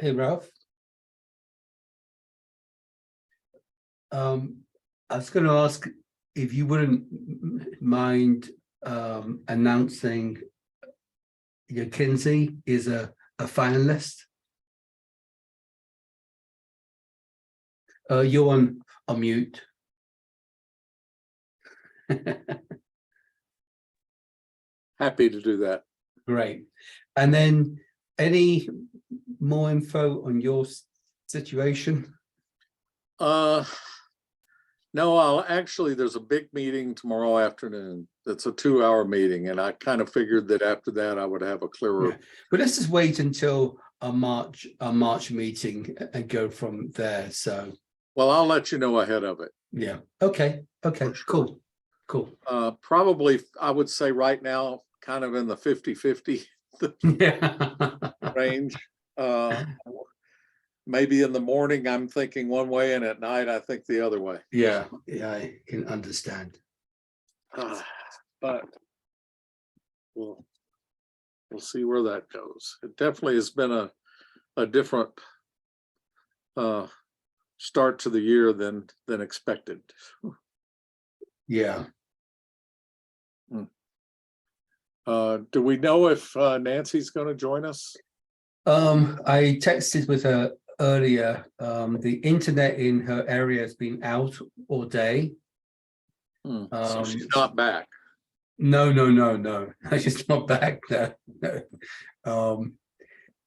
Hey, Ralph. I was going to ask if you wouldn't mind announcing your Kinsey is a finalist. You're on mute. Happy to do that. Great. And then any more info on your situation? No, there's a big meeting tomorrow afternoon. It's a 2-hour meeting, and I kind of figured that after that I would have a clearer. Yeah. But let's just wait until our March meeting and go from there. So, well, I'll let you know ahead of it. yeah. Okay. Sure. Cool. Probably, I would say right now, kind of in the 50-50 range. Maybe in the morning I'm thinking one way, and at night I think the other way. Yeah, I can understand. But we'll see where that goes. It definitely has been a different start to the year than expected. Yeah. Do we know if Nancy's going to join us? I texted with her earlier. The internet in her area has been out all day. So she's not back. No. She's not back there.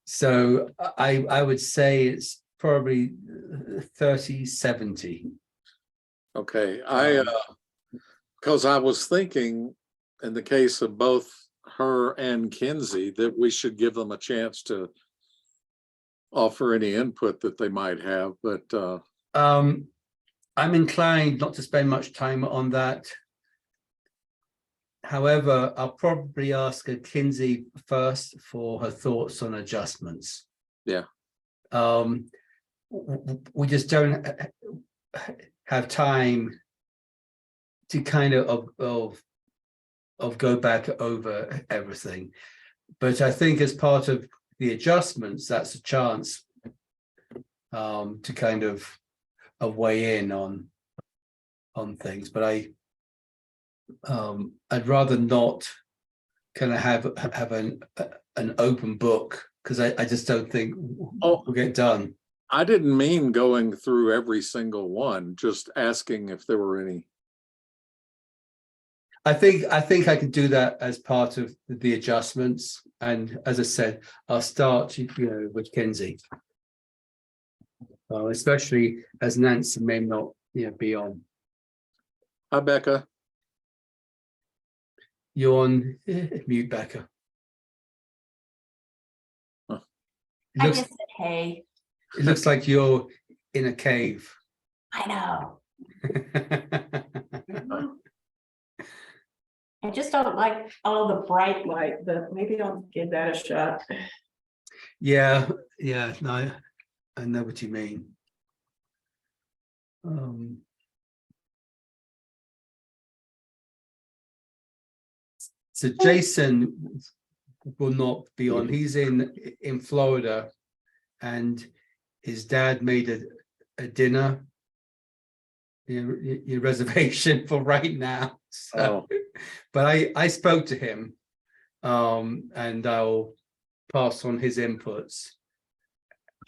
So I would say it's probably 30-70. Okay, because I was thinking in the case of both her and Kinsey that we should give them a chance to offer any input that they might have, but I'm inclined not to spend much time on that. However, I'll probably ask Kinsey first for her thoughts on adjustments. Yeah. We just don't have time to kind of go back over everything. But I think as part of the adjustments, that's a chance to kind of weigh in on things. But I'd rather not kind of have an open book, because I just don't think we'll get done. I didn't mean going through every single one, just asking if there were any. I think I can do that as part of the adjustments. And as I said, I'll start with Kinsey, especially as Nancy may not be on. Hi, Becca. You're on mute, Becca. Huh. I just said hey. It looks like you're in a cave. I know. I just don't like all the bright light, but maybe I'll give that a shot. Yeah, no, I know what you mean. So Jason will not be on. He's in Florida, and his dad made a dinner your reservation for right now. So, but I spoke to him, and I'll pass on his inputs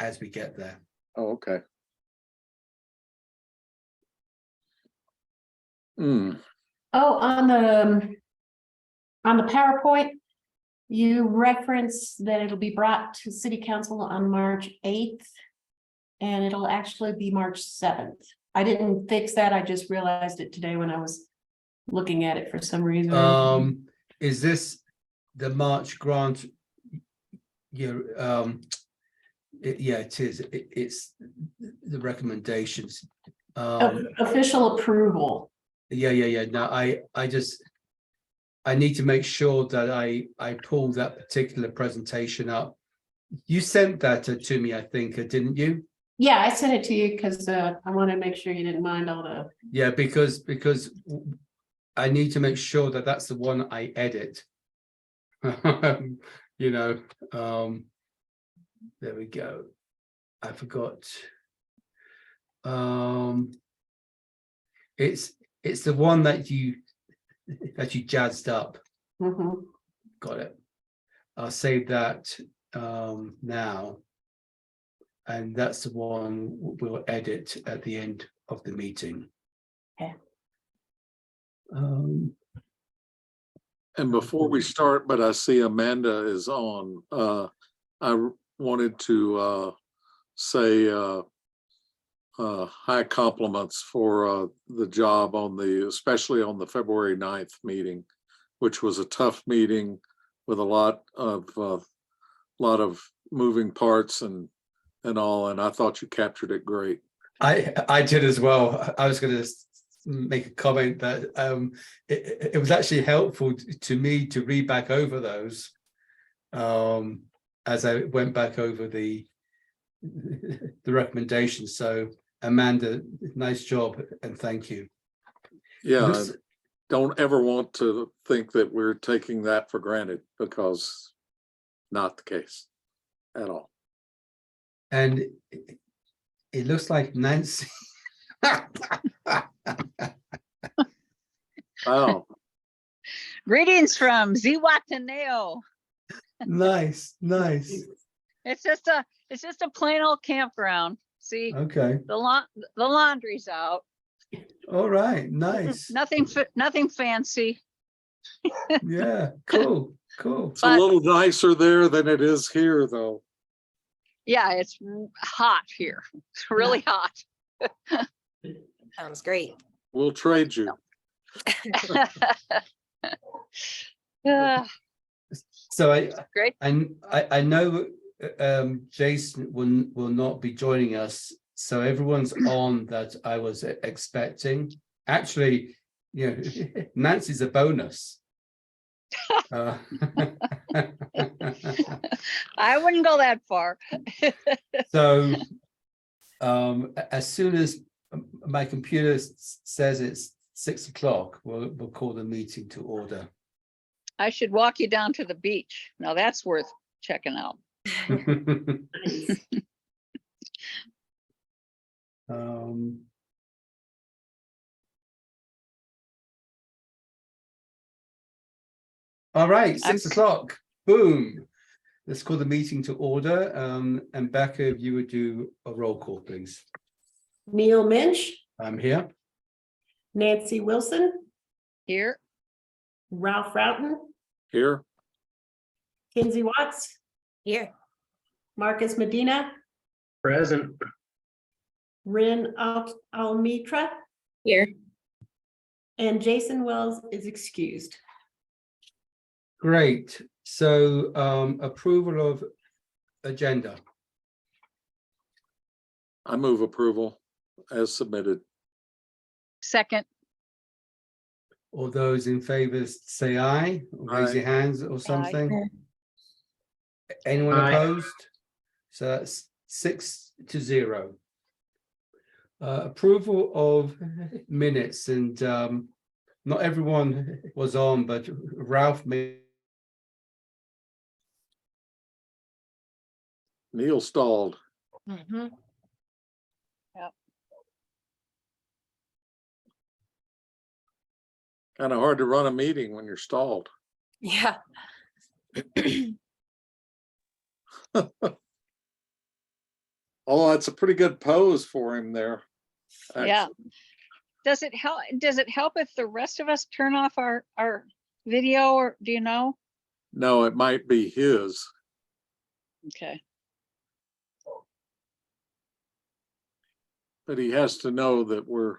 as we get there. Oh, okay. Oh, on the PowerPoint, you reference that it'll be brought to City Council on March 8th, and it'll actually be March 7th. I didn't fix that. I just realized it today when I was looking at it for some reason. Is this the March grant? Yeah, it is. It's the recommendations. Official approval. Yeah. No, I need to make sure that I pull that particular presentation up. You sent that to me, I think, didn't you? Yeah, I sent it to you because I want to make sure you didn't mind all the. Yeah, because I need to make sure that that's the one I edit. There we go. I forgot. It's the one that you jazzed up. Mhm. Got it. I'll save that now. And that's the one we'll edit at the end of the meeting. Okay. And before we start, but I see Amanda is on, I wanted to say high compliments for the job on especially on the February 9th meeting, which was a tough meeting with a lot of moving parts and all, and I thought you captured it great. I did as well. I was going to make a comment that it was actually helpful to me to read back over those as I went back over the recommendations. So Amanda, nice job and thank you. Yeah, don't ever want to think that we're taking that for granted, because not the case at all. And it looks like Nancy. Wow. Greetings from Zihuatanejo. Nice. It's just a plain old campground. See, Okay. the laundry's out. All right. Nice. Nothing fancy. Yeah. Cool. It's a little nicer there than it is here, though. Yeah, it's hot here. It's really hot. Sounds great. We'll trade you. So Great. I know Jason will not be joining us. So everyone's on that I was expecting. Actually, Nancy's a bonus. I wouldn't go that far. So as soon as my computer says it's 6 o'clock, we'll call the meeting to order. I should walk you down to the beach. Now that's worth checking out. All right, 6 o'clock. Boom. Let's call the meeting to order. And Becca, if you would do a roll call, please. Neil Minch, I'm here. Nancy Wilson, Here, Ralph Roughton, Here, Kinsey Watts, Here. Marcus Medina, Present. Rin Almitra, Here. and Jason Wells is excused. Great. So approval of agenda. I move approval as submitted. second. All those in favor say aye, or raise your hands or something. Anyone Aye. opposed? So that's 6-0. Approval of minutes, and not everyone was on, but Ralph made. Neil stalled. Mhm. Kind of hard to run a meeting when you're stalled. Yeah. Oh, it's a pretty good pose for him there. Yeah. actually. Does it help if the rest of us turn off our video, or do you know? No, it might be his. Okay. But he has to know that we're,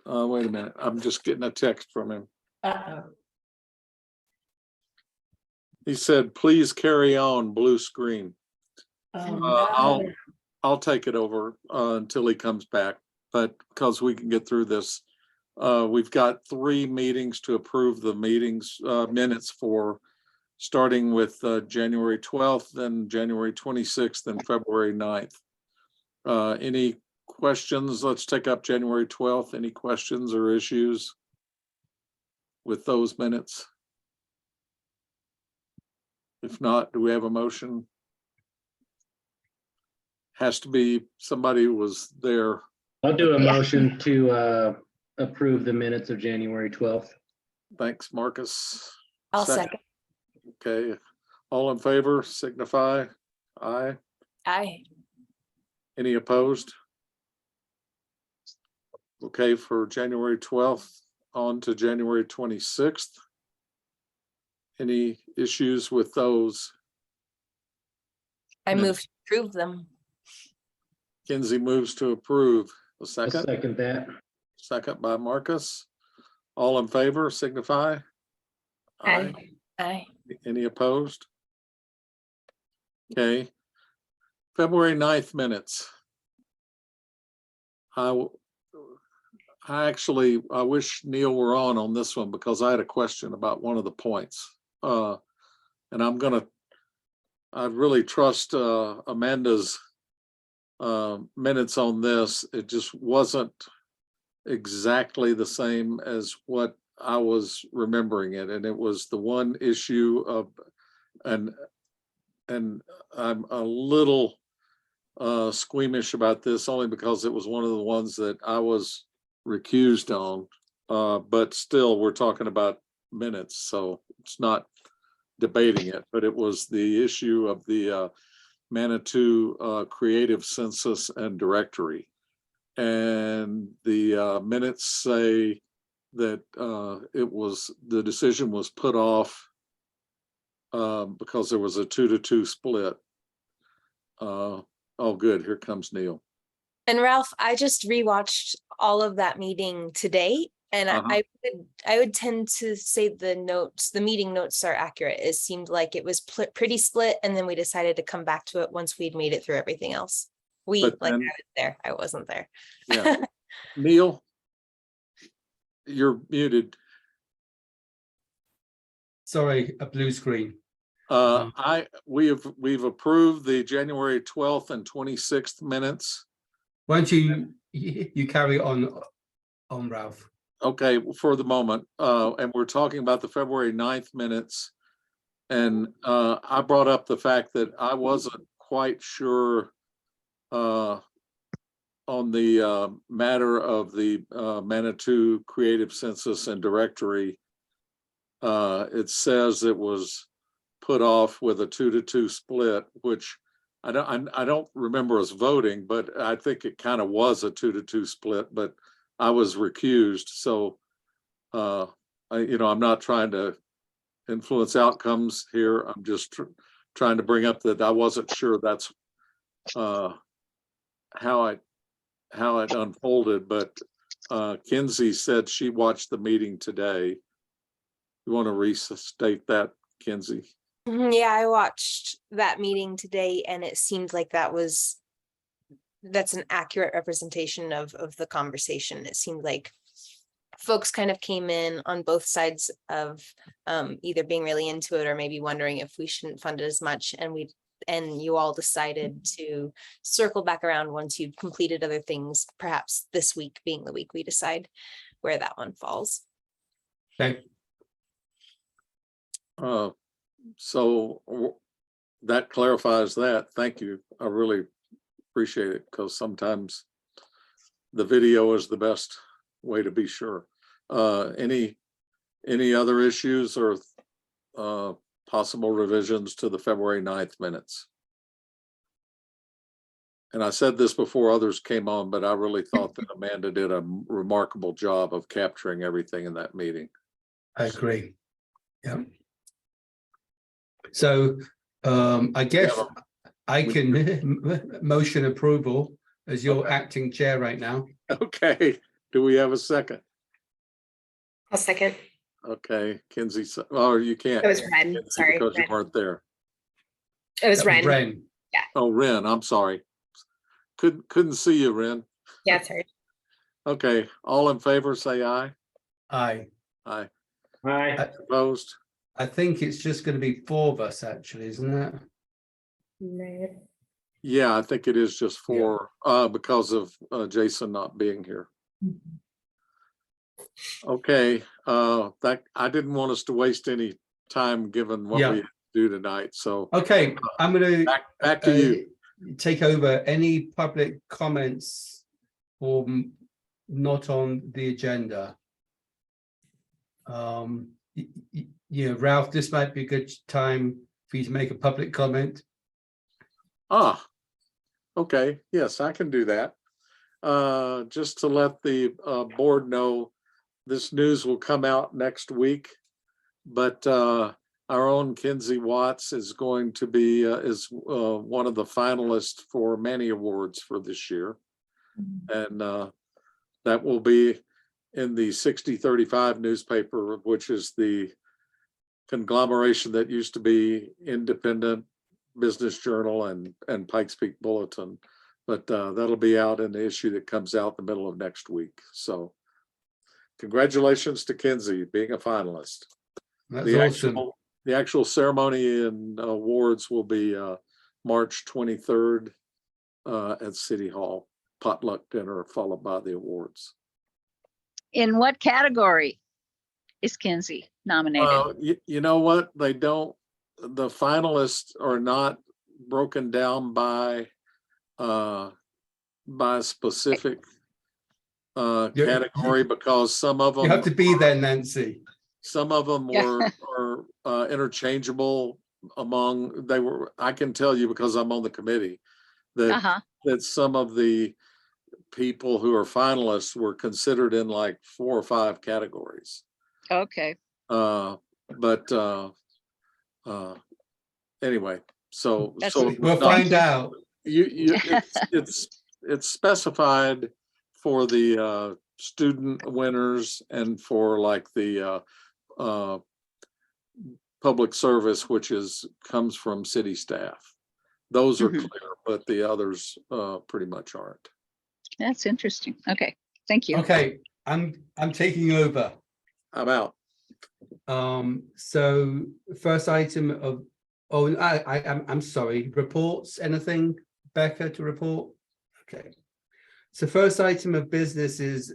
wait a minute, I'm just getting a text from him. Uh-oh. He said, please carry on, blue screen. Oh, I'll take it over until he comes back, but because we can get through this. We've got 3 meetings to approve the meetings minutes for, starting with January 12th, then January 26th, and February 9th. Any questions? Let's take up January 12th. Any questions or issues with those minutes? If not, do we have a motion? has to be somebody who was there. I'll do a motion to approve the minutes of January 12th. Thanks, Marcus. I'll second. Okay, all in favor, signify. Aye. Aye. Any opposed? Okay, for January 12th on to January 26th. Any issues with those? I No. move to approve them. Kinsey moves to approve. A I'll second, second that. second by Marcus. All in favor, signify. Aye. Aye. Any opposed? Okay. February 9th minutes. I wish Neil were on this one because I had a question about one of the points. And I really trust Amanda's minutes on this. It just wasn't exactly the same as what I was remembering it. And it was the one issue of, and I'm a little squeamish about this only because it was one of the ones that I was recused on. But still, we're talking about minutes, so it's not debating it, but it was the issue of the Manitou creative census and directory. And the minutes say that the decision was put off because there was a 2-2 split. Oh, good. Here comes Neil. And Ralph, I just rewatched all of that meeting today, and I would tend to say the meeting notes are accurate. It seemed like it was pretty split, and then we decided to come back to it once we'd made it through everything else. I was there. I wasn't there. Yeah. Neil, you're muted. Sorry, a blue screen. We've approved the January 12th and 26th minutes. Why don't you carry on, Ralph? Okay, for the moment, and we're talking about the February 9th minutes. And I brought up the fact that I wasn't quite sure on the matter of the Manitou creative census and directory. It says it was put off with a 2-2 split, which I don't remember us voting, but I think it kind of was a 2-2 split, but I was recused. So, I'm not trying to influence outcomes here. I'm just trying to bring up that I wasn't sure that's how it unfolded, but Kinsey said she watched the meeting today. You want to restate that, Kinsey? Yeah, I watched that meeting today, and it seemed like that's an accurate representation of the conversation. It seemed like folks kind of came in on both sides of either being really into it or maybe wondering if we shouldn't fund it as much, and you all decided to circle back around once you'd completed other things, perhaps this week being the week we decide where that one falls. Okay. So that clarifies that. Thank you. I really appreciate it, because sometimes the video is the best way to be sure. Any other issues or possible revisions to the February 9th minutes? And I said this before others came on, but I really thought that Amanda did a remarkable job of capturing everything in that meeting. I agree. Yeah. So I guess I can motion approval as your acting chair right now. Okay, do we have a second? I'll second. Okay, Kinsey, oh, you can't. It was Ren, Kinsey, sorry. because you Ren. weren't there. It was That was Ren. Ren. Oh, Ren, I'm sorry. Couldn't see you, Ren. Yeah, sorry. Okay, all in favor, say aye. Aye. Aye. Aye. Opposed? I think it's just going to be 4 of us, actually, isn't it? Right. Yeah, I think it is just 4 because of Jason not being here. Okay, that I didn't want us to waste any time given what we do tonight. So Okay, I'm going to back to you. take over any public comments or not on the agenda. You know, Ralph, this might be a good time for you to make a public comment. Ah, okay, yes, I can do that. Just to let the board know, this news will come out next week, but our own Kinsey Watts is going to be one of the finalists for many awards for this year. And that will be in the 6035 newspaper, which is the conglomeration that used to be Independent Business Journal and Pikes Peak Bulletin. But that'll be out in the issue that comes out the middle of next week. So congratulations to Kinsey being a finalist. That's awesome. The actual ceremony and awards will be March 23rd at City Hall. Potluck dinner followed by the awards. In what category is Kinsey nominated? You know what? The finalists are not broken down by specific category, because some of them You have to be there, Nancy. Some of them were interchangeable among, I can tell you because I'm on the committee that some of the people who are finalists were considered in like 4 or 5 categories. Okay. Anyway, so We'll find out. It's specified for the student winners and for like the public service, which comes from city staff. Those are clear, but the others pretty much aren't. That's interesting. Okay, thank you. Okay, I'm taking over. I'm out. So first item of, I'm sorry, reports, anything, Becca, to report? Okay. So first item of business is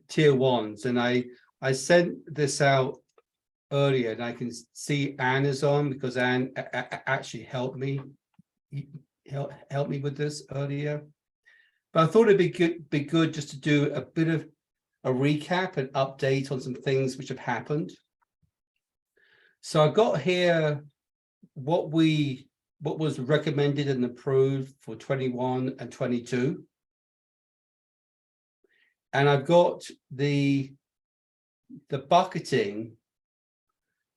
tier 1s, and I sent this out earlier, and I can see Anne is on because Anne actually helped me with this earlier. But I thought it'd be good just to do a bit of a recap and update on some things which have happened. So I got here what was recommended and approved for 21 and 22. And I've got the bucketing,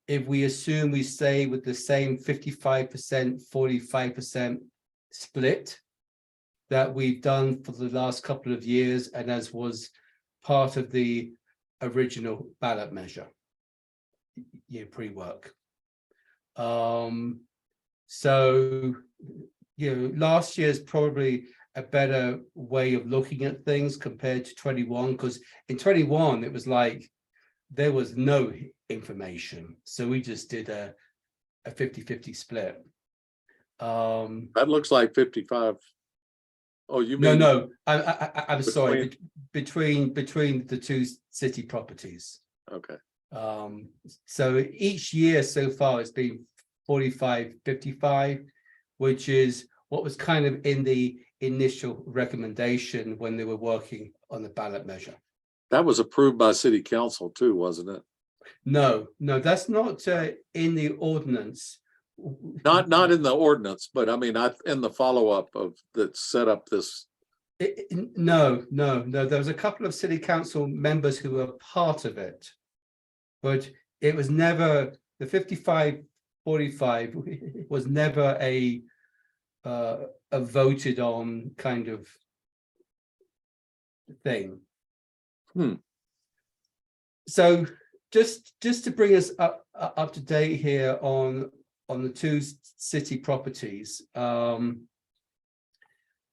if we assume we stay with the same 55%, 45% split that we've done for the last couple of years, and as was part of the original ballot measure, pre-work. So, last year's probably a better way of looking at things compared to 21, because in 21, it was like there was no information. So we just did a 50-50 split. That looks like 55. Oh, you mean? No, I'm sorry, between the 2 city properties. Okay. So each year so far it's been 45-55, which is what was kind of in the initial recommendation when they were working on the ballot measure. That was approved by city council too, wasn't it? No, that's not in the ordinance. Not in the ordinance, but I mean, in the follow-up of that set up this. No. There was a couple of city council members who were part of it, but it was never, the 55-45 was never a voted on kind of thing. So just to bring us up to date here on the 2 city properties, and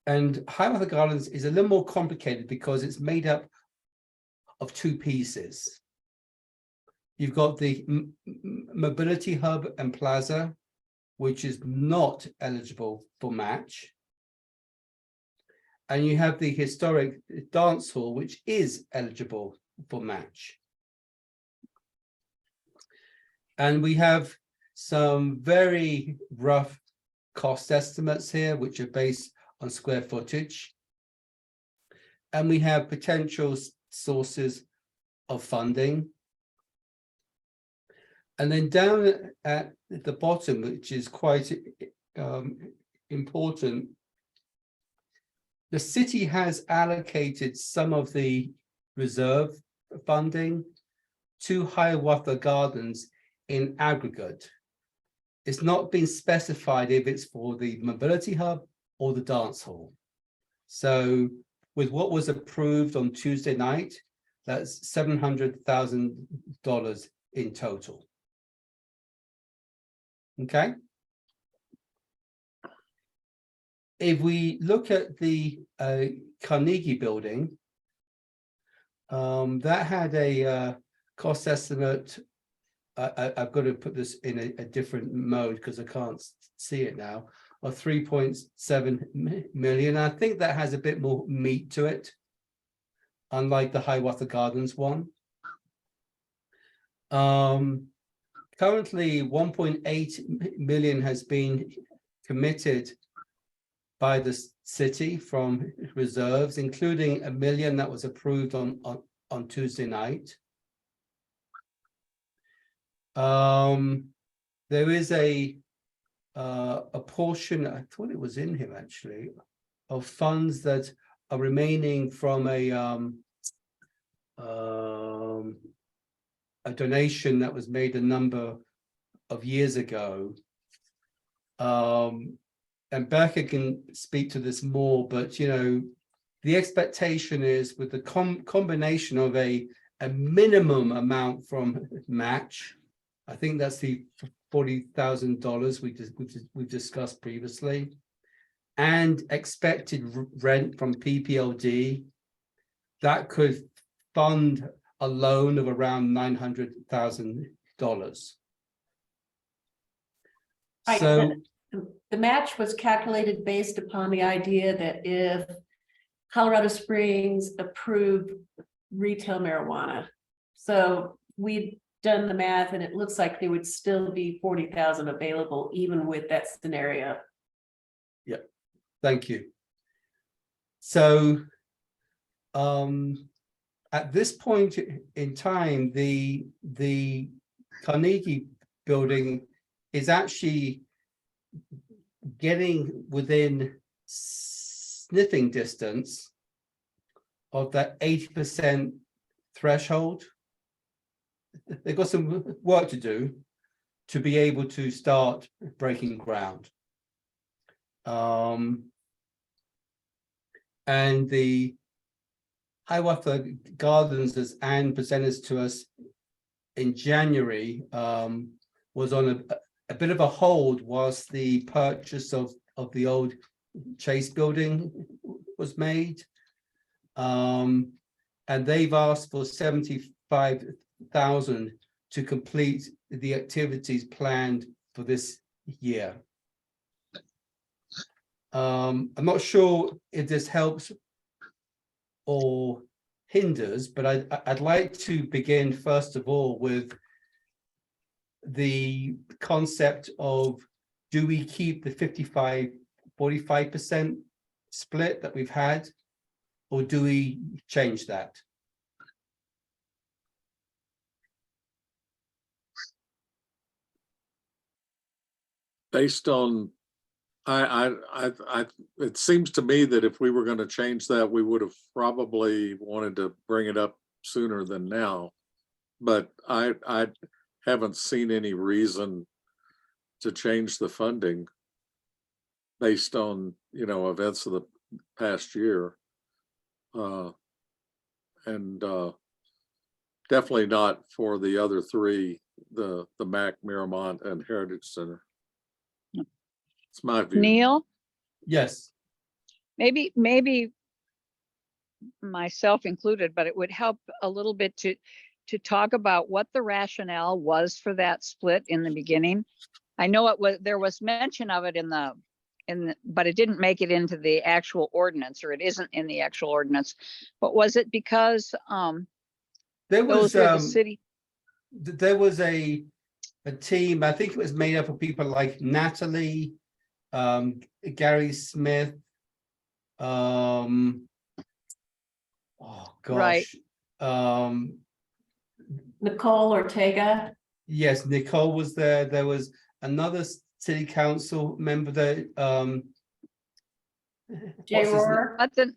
Highmartha Gardens is a little more complicated because it's made up of 2 pieces. You've got the mobility hub and plaza, which is not eligible for MACH. And you have the historic dance hall, which is eligible for MACH. And we have some very rough cost estimates here, which are based on square footage. And we have potential sources of funding. And then down at the bottom, which is quite important, the city has allocated some of the reserve funding to Hiawatha Gardens in aggregate. It's not been specified if it's for the mobility hub or the dance hall. So with what was approved on Tuesday night, that's $700,000 in total. Okay. If we look at the Carnegie building, that had a cost estimate. I've got to put this in a different mode because I can't see it now, of 3.7 million. I think that has a bit more meat to it, unlike the Hiawatha Gardens one. Currently 1.8 million has been committed by the city from reserves, including $1 million that was approved on Tuesday night. There is a portion, I thought it was in here actually, of funds that are remaining from a donation that was made a number of years ago. And Becca can speak to this more, but you know, the expectation is with the combination of a minimum amount from MACH, I think that's the $40,000 we've discussed previously, and expected rent from PPLD, that could fund a loan of around $900,000. Right, So the match was calculated based upon the idea that if Colorado Springs approved retail marijuana, so we'd done the math and it looks like there would still be 40,000 available even with that scenario. Yeah, thank you. So at this point in time, the Carnegie building is actually getting within sniffing distance of that 80% threshold. They've got some work to do to be able to start breaking ground. And the Hiawatha Gardens, as Anne presented to us in January, was on a bit of a hold whilst the purchase of the old Chase building was made. And they've asked for $75,000 to complete the activities planned for this year. I'm not sure if this helps or hinders, but I'd like to begin first of all with the concept of, do we keep the 55-45% split that we've had, or do we change that? Based on, it seems to me that if we were going to change that, we would have probably wanted to bring it up sooner than now. But I haven't seen any reason to change the funding based on, you know, events of the past year. And definitely not for the other three, the MAC, Miramont, and Heritage Center. It's my view. Neil, Yes. maybe myself included, but it would help a little bit to talk about what the rationale was for that split in the beginning. I know there was mention of it but it didn't make it into the actual ordinance, or it isn't in the actual ordinance. But was it because There was those were the city? there was a team, I think it was made up of people like Natalie Gary Smith. Oh Right. gosh. Nicole Ortega, Yes, Nicole was there. There was another city council member there. Jay what's his name? Rohr. But the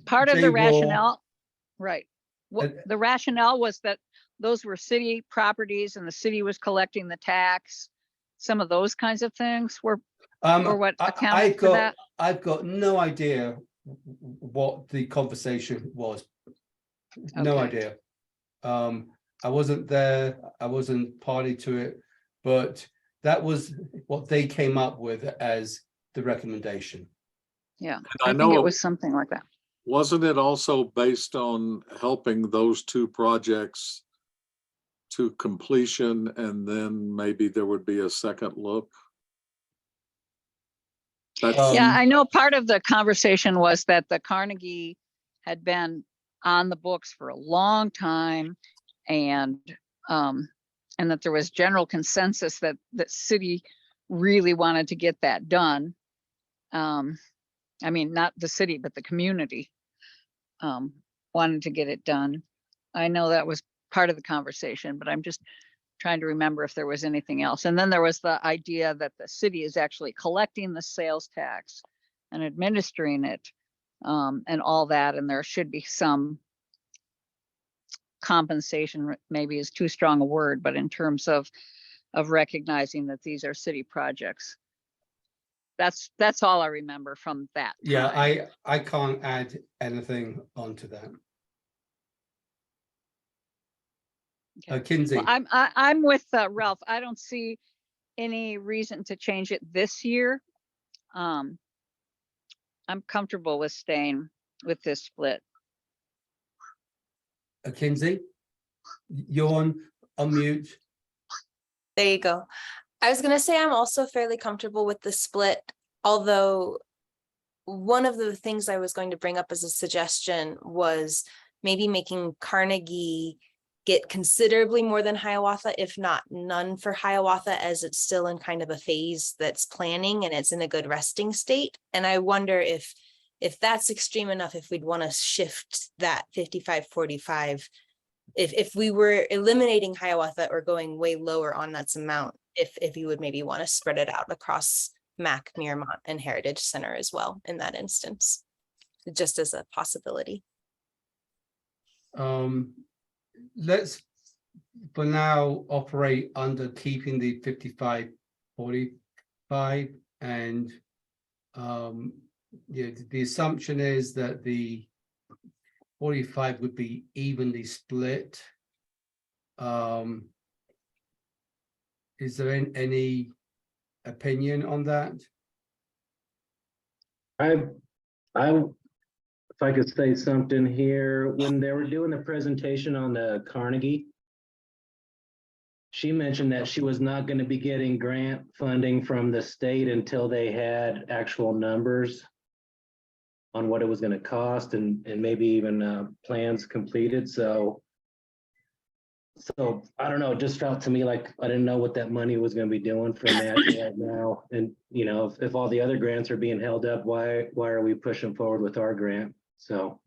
part of Jay the Rohr. rationale, right. What Uh, the rationale was that those were city properties and the city was collecting the tax. Some of those kinds of things were what accounted for that. I've got no idea what the conversation was. No Okay. idea. I wasn't there. I wasn't party to it, but that was what they came up with as the recommendation. Yeah, I I think know it it- was something like that. Wasn't it also based on helping those two projects to completion, and then maybe there would be a second look? That's, Yeah, I know part of the conversation was that the Carnegie had been on the books for a long time and that there was general consensus that the city really wanted to get that done. I mean, not the city, but the community wanted to get it done. I know that was part of the conversation, but I'm just trying to remember if there was anything else. And then there was the idea that the city is actually collecting the sales tax and administering it and all that. And there should be some compensation, maybe is too strong a word, but in terms of recognizing that these are city projects. That's all I remember from that Yeah, time. I can't add anything onto that. Okay. Kinsey. Well, I'm with Ralph. I don't see any reason to change it this year. I'm comfortable with staying with this split. Kinsey, you're on mute. There you go. I was gonna say I'm also fairly comfortable with the split, although one of the things I was going to bring up as a suggestion was maybe making Carnegie get considerably more than Hiawatha, if not none for Hiawatha, as it's still in kind of a phase that's planning and it's in a good resting state. And I wonder if that's extreme enough, if we'd want to shift that 55-45, if we were eliminating Hiawatha or going way lower on that amount, if you would maybe want to spread it out across MAC, Miramont, and Heritage Center as well in that instance, just as a possibility. Let's for now operate under keeping the 55-45, and yeah, the assumption is that the 45 would be evenly split. Is there any opinion on that? If I could say something here, when they were doing the presentation on the Carnegie, she mentioned that she was not going to be getting grant funding from the state until they had actual numbers on what it was going to cost and maybe even plans completed. So I don't know, it just felt to me like I didn't know what that money was going to be doing for MACH right now. And you know, if all the other grants are being held up, why are we pushing forward with our grant? So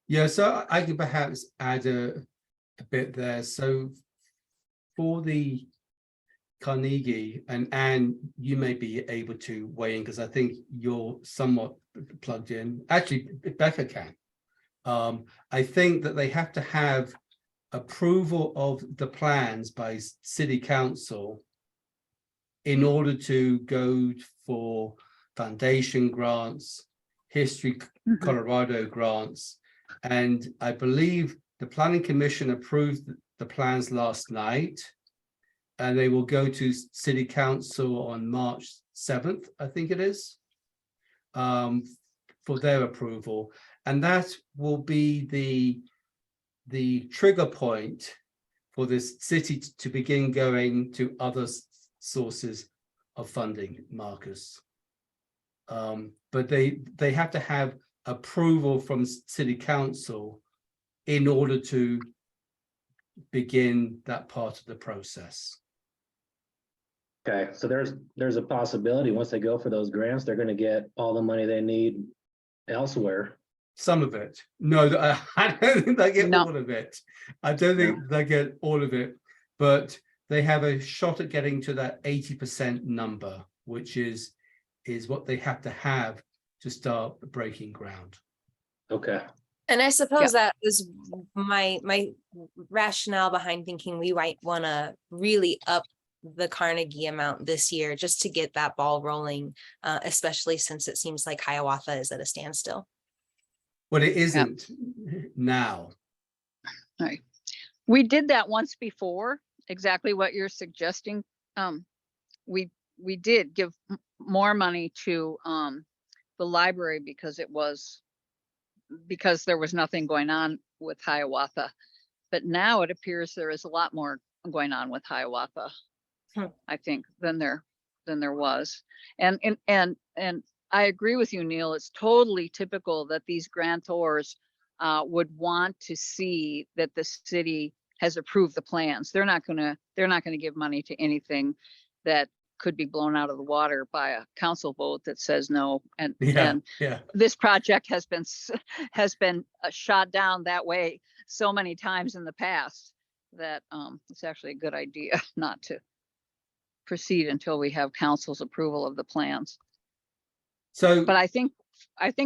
yeah, so I could perhaps add a bit there. So for the Carnegie, and you may be able to weigh in because I think you're somewhat plugged in. Actually, Becca can. I think that they have to have approval of the plans by city council in order to go for foundation grants, History Colorado grants, and I believe the planning commission approved the plans last night, and they will go to city council on March 7th, I think it is, for their approval, and that will be the trigger point for this city to begin going to other sources of funding, Marcus. But they have to have approval from city council in order to begin that part of the process. Okay, so there's a possibility, once they go for those grants, they're gonna get all the money they need elsewhere. Some of it. No, I don't think they get No. all of it. I don't think they get all of it, but they have a shot at getting to that 80% number, which is what they have to have to start breaking ground. Okay, And I suppose that was my rationale behind thinking we might want to really up the Carnegie amount this year just to get that ball rolling, especially since it seems like Hiawatha is at a standstill. Well, it isn't now. Right. We did that once before, exactly what you're suggesting. We did give more money to the library because there was nothing going on with Hiawatha. But now it appears there is a lot more going on with Hiawatha, I think, than there was. And I agree with you, Neil. It's totally typical that these grantors would want to see that the city has approved the plans. They're not gonna give money to anything that could be blown out of the water by a council vote that says no. And this project has been shot down that way so many times in the past that it's actually a good idea not to proceed until we have council's approval of the plans. So, But I think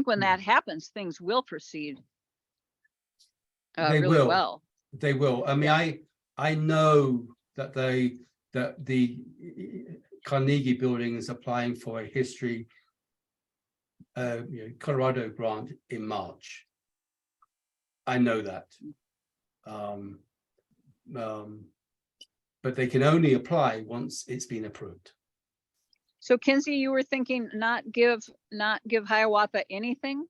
when that happens, things will proceed they really will. well. They will. I mean, I know that the Carnegie Building is applying for a history Colorado grant in March. I know that. But they can only apply once it's been approved. So Kinsey, you were thinking not give Hiawatha anything?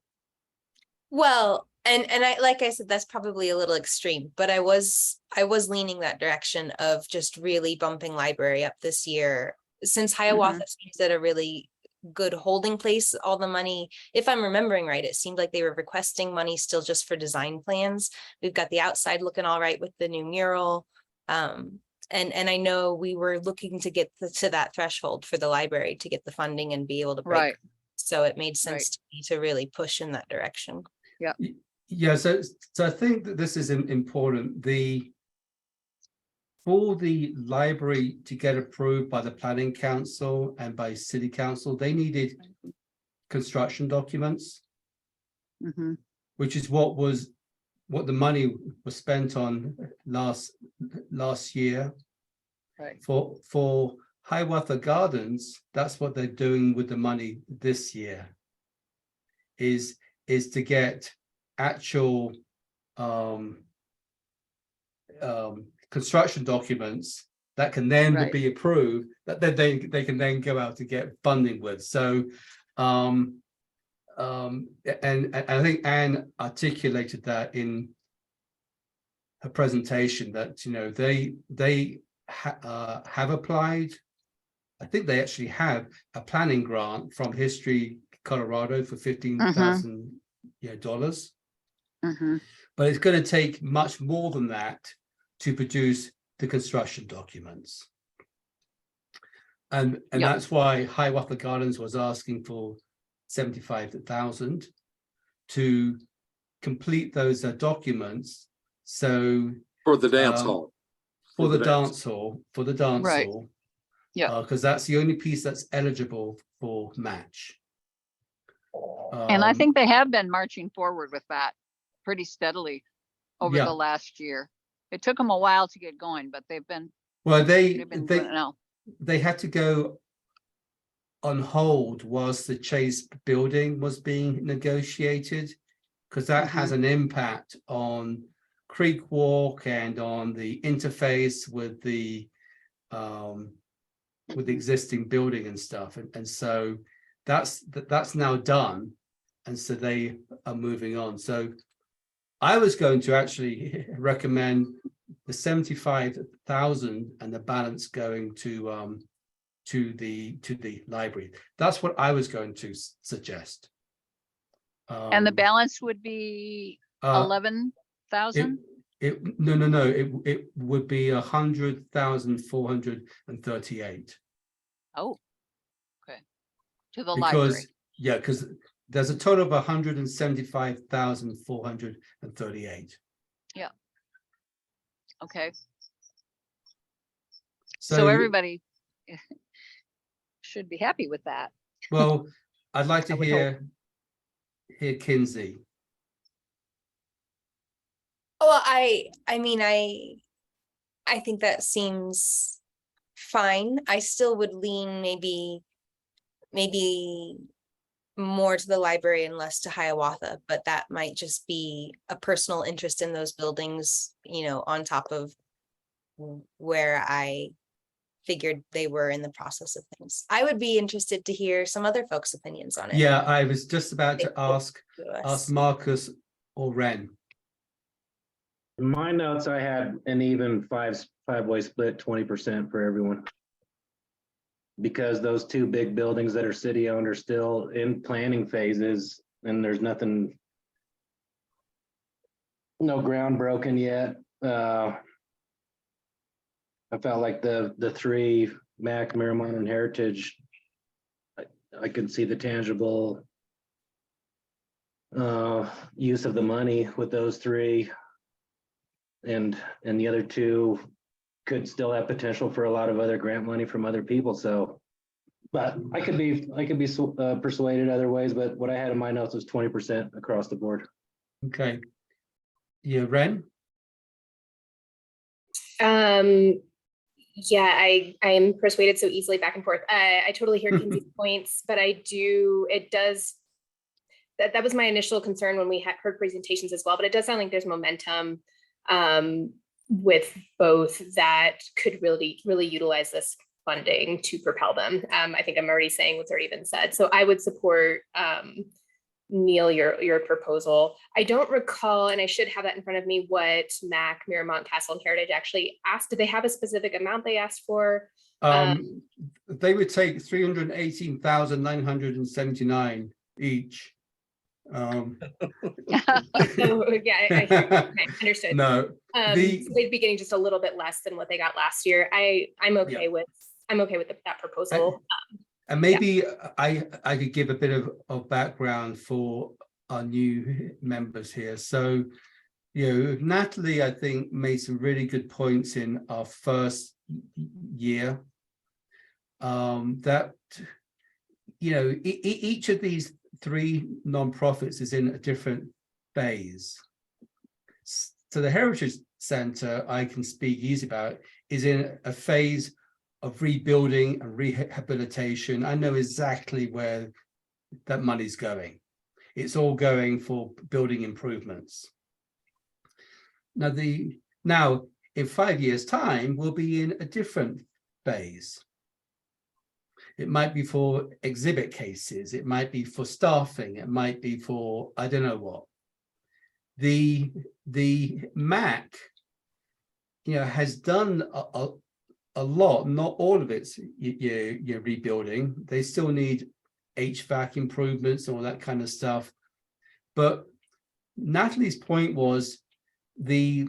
Well, and I, like I said, that's probably a little extreme, but I was leaning that direction of just really bumping library up this year, since Hiawatha seems at a really good holding place. All the money, if I'm remembering right, it seemed like they were requesting money still just for design plans. We've got the outside looking all right with the new mural. And I know we were looking to get to that threshold for the library to get the funding and be able to break. Right. So it made sense to me to really push in that direction. Yeah, so I think that this is important. For the library to get approved by the planning council and by city council, they needed construction documents, which is what the money was spent on last year. Right. For Hiawatha Gardens, that's what they're doing with the money this year, is to get actual construction documents that can then be approved, that they can then go out to get funding with. So and I think Anne articulated that in her presentation, that they have applied. I think they actually have a planning grant from History Colorado for $15,000 but it's going to take much more than that to produce the construction documents. And that's why Hiawatha Gardens was asking for $75,000 to complete those documents. So for the dance hall. For the dance hall, Yeah. because that's the only piece that's eligible for MACH. And I think they have been marching forward with that pretty steadily over the last year. It took them a while to get going, but they've been doing it now. They had to go on hold whilst the Chase building was being negotiated, because that has an impact on Creek Walk and on the interface with the existing building and stuff, and so that's now done, and so they are moving on. So I was going to actually recommend the 75,000 and the balance going to the library. That's what I was going to suggest. And the balance would be 11,000? No. It would be 100,438. Oh, okay. To the because, library. yeah, because there's a total of 175,438. Okay. So, So everybody should be happy with that. well, I'd like to I would hear Kinsey. Well, I mean, I think that seems fine. I still would lean maybe more to the library and less to Hiawatha, but that might just be a personal interest in those buildings, you know, on top of where I figured they were in the process of things. I would be interested to hear some other folks' opinions on it. Yeah, I was just about to ask To us. Marcus or Ren. In my notes, I had an even five-way split, 20% for everyone. Because those two big buildings that are city-owned are still in planning phases, and there's nothing, no ground broken yet. I felt like the three, MAC, Miramont, and Heritage, I could see the tangible use of the money with those three. And the other two could still have potential for a lot of other grant money from other people. So, but I could be persuaded other ways. But what I had in my notes was 20% across the board. Okay. Yeah, Ren. Yeah, I am persuaded so easily back and forth. I totally hear Kinsey's points, but it does, that was my initial concern when we had heard presentations as well, but it does sound like there's momentum with both that could really utilize this funding to propel them. I think I'm already saying what's already been said. So I would support Neil, your proposal. I don't recall, and I should have that in front of me, what MAC, Miramont, Castle, and Heritage actually asked. Did they have a specific amount they asked for? They would take 318,979 each. Oh, yeah, I understood. No, So they'd be getting just a little bit less than what they got last year. I'm okay with that proposal. and maybe I could give a bit of background for our new members here. So, you know, Natalie, I think, made some really good points in our first year. That, you know, each of these three nonprofits is in a different phase. So the Heritage Center, I can speak easy about, is in a phase of rebuilding and rehabilitation. I know exactly where that money's going. It's all going for building improvements. Now, in 5 years' time, we'll be in a different phase. It might be for exhibit cases. It might be for staffing. It might be for, I don't know what. The MAC, you know, has done a lot, not all of it's you're rebuilding. They still need HVAC improvements and all that kind of stuff. But Natalie's point was the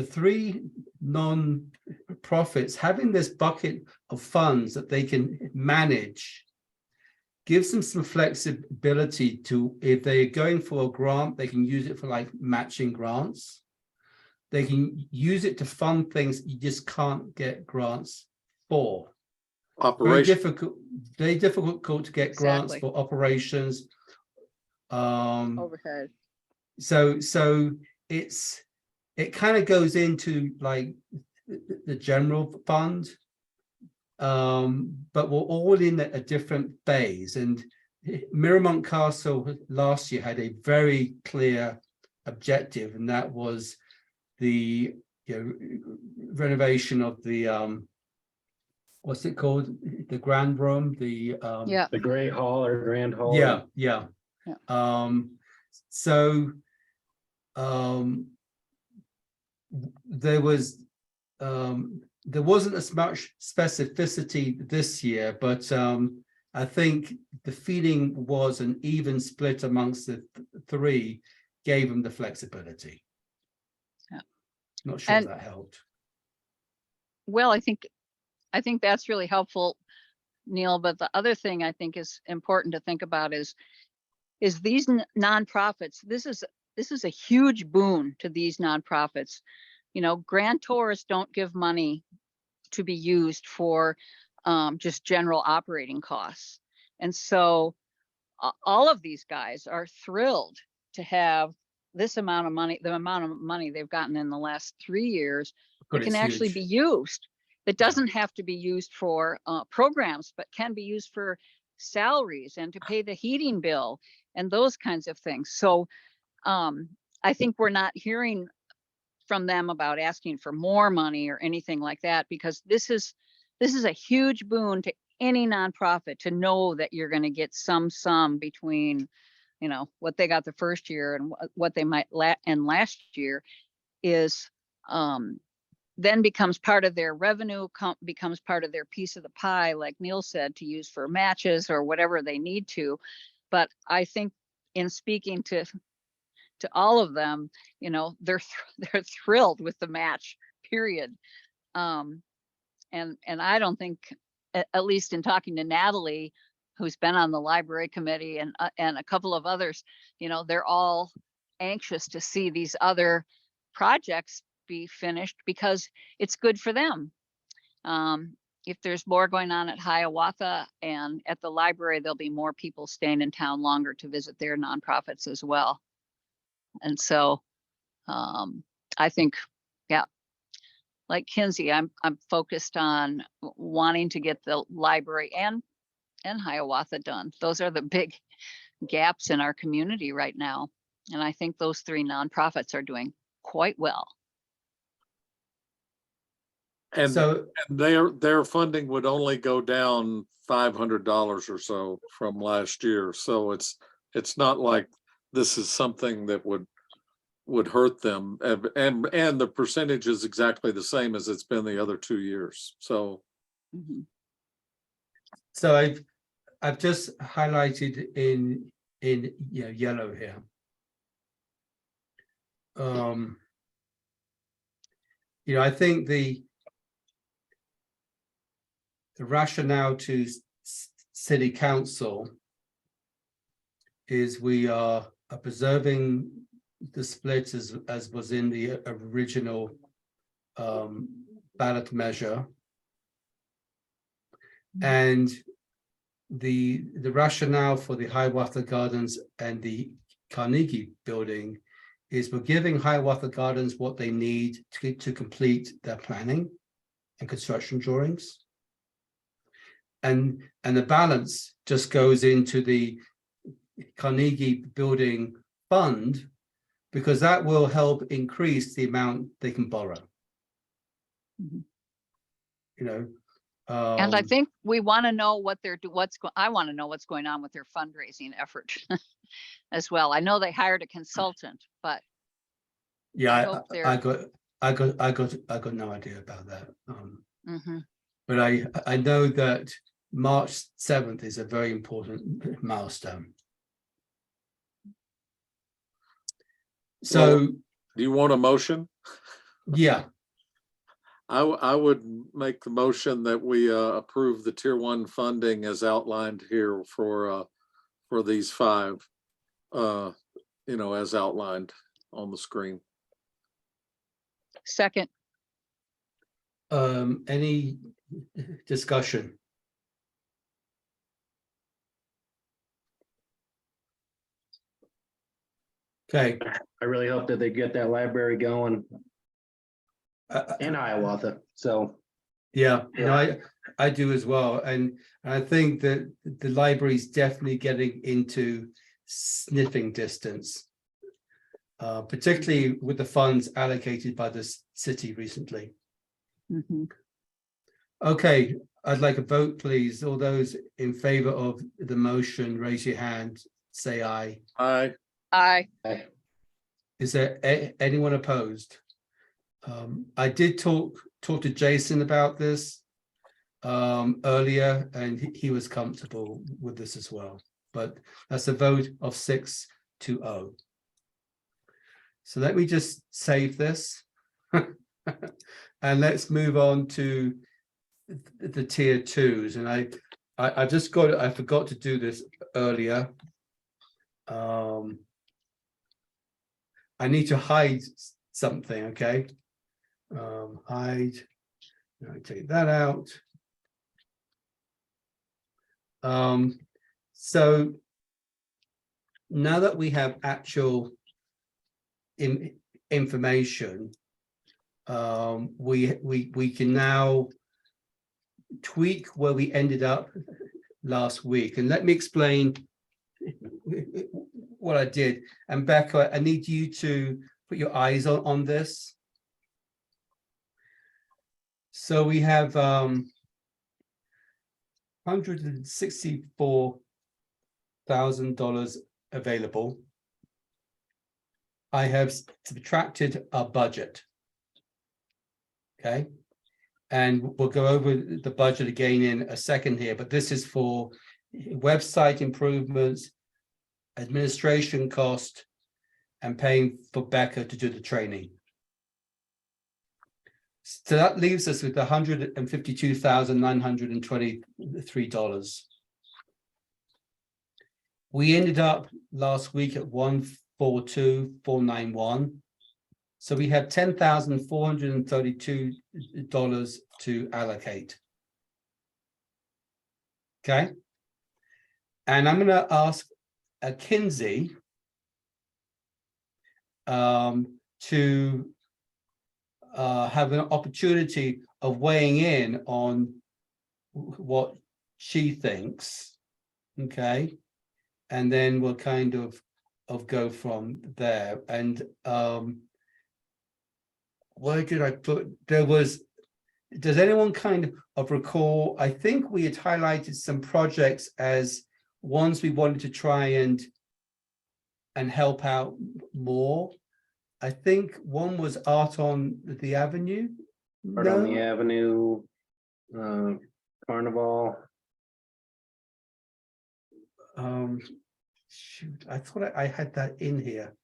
three non-profits having this bucket of funds that they can manage gives them some flexibility to, if they're going for a grant, they can use it for like matching grants. They can use it to fund things you just can't get grants for. Operation. Very difficult to get grants Exactly. for operations. Overhead. So it kind of goes into like the general fund, but we're all in a different phase. And Miramont Castle last year had a very clear objective, and that was the renovation of the what's it called, the grand room, the Great Hall or Grand Hall. yeah. So there wasn't as much specificity this year, but I think the feeling was an even split amongst the three gave them the flexibility. Yeah. Not sure if that helped. Well, I think that's really helpful. Neil, but the other thing I think is important to think about is these nonprofits, this is a huge boon to these nonprofits. You know, grantors don't give money to be used for just general operating costs. And so all of these guys are thrilled to have this amount of money, the amount of money they've gotten in the last 3 years, But that can it's actually huge. be used. It doesn't have to be used for programs, but can be used for salaries and to pay the heating bill and those kinds of things. So I think we're not hearing from them about asking for more money or anything like that, because this is a huge boon to any nonprofit to know that you're going to get some sum between, you know, what they got the first year and what they might and last year is then becomes part of their revenue, becomes part of their piece of the pie, like Neil said, to use for matches or whatever they need to. But I think in speaking to all of them, you know, they're thrilled with the match, period. And I don't think, at least in talking to Natalie, who's been on the library committee, and a couple of others, you know, they're all anxious to see these other projects be finished because it's good for them. If there's more going on at Hiawatha and at the library, there'll be more people staying in town longer to visit their nonprofits as well. And so I think, yeah, like Kinsey, I'm focused on wanting to get the library and Hiawatha done. Those are the big gaps in our community right now. And I think those 3 nonprofits are doing quite well. And So, their funding would only go down $500 or so from last year. So it's not like this is something that would hurt them. And the percentage is exactly the same as it's been the other 2 years. So Mhm. so I've just highlighted in yellow here. You know, I think the rationale to city council is we are preserving the split as was in the original ballot measure, and the rationale for the Hiawatha Gardens and the Carnegie building is we're giving Hiawatha Gardens what they need to complete their planning and construction drawings. And the balance just goes into the Carnegie building fund, because that will help increase the amount they can borrow. Mhm. You know, And I think we want to know what they're I want to know what's going on with their fundraising effort as well. I know they hired a consultant, but I hope I they're got no idea about that. Mhm. But I know that March 7th is a very important milestone. So, do you want a motion? yeah, I would make the motion that we approve the tier 1 funding as outlined here for these 5, you know, as outlined on the screen. Second. any discussion? Okay. I really hope that they get that library going Uh, in Hiawatha. So Yeah, no, I do as well, and I think that the library is definitely getting into sniffing distance, particularly with the funds allocated by the city recently. Mhm. Okay, I'd like a vote, please. All those in favor of the motion, raise your hand, say aye. Aye. Aye. Is there anyone opposed? I did talk to Jason about this earlier, and he was comfortable with this as well. But that's a vote of 6-0. So let me just save this, and let's move on to the tier 2s. And I just got, I forgot to do this earlier. I need to hide something, okay? Hide, I take that out. So now that we have actual information, we can now tweak where we ended up last week. And let me explain what I did. And Becca, I need you to put your eyes on this. So we have $164,000 available. I have subtracted our budget. Okay. And we'll go over the budget again in a second here, but this is for website improvements, administration cost, and paying for Becca to do the training. So that leaves us with $152,923. We ended up last week at 142,491. So we have $10,432 to allocate. Okay. And I'm going to ask Kinsey to have an opportunity of weighing in on what she thinks. Okay. And then we'll kind of go from there. And where did I put, there was, does anyone kind of recall, I think we had highlighted some projects as ones we wanted to try and help out more. I think one was Art on the Avenue. Art on the Avenue, Carnival. Shoot, I thought I had that in here.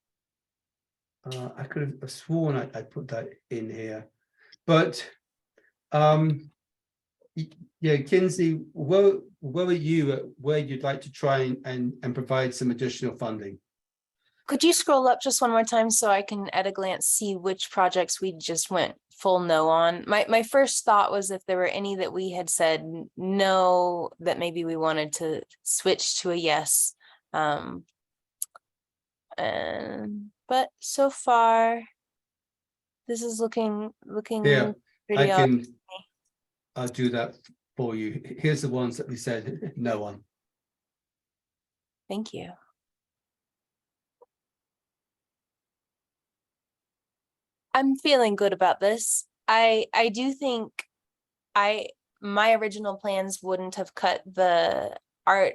I could have sworn I put that in here, but yeah, Kinsey, where are you at where you'd like to try and provide some additional funding? Could you scroll up just one more time so I can at a glance see which projects we just went full no on? My first thought was if there were any that we had said no, that maybe we wanted to switch to a yes. But so far, this is looking Yeah, pretty I'll do that for you. Here's the ones that we said no on. Thank you. I'm feeling good about this. I do think my original plans wouldn't have cut the art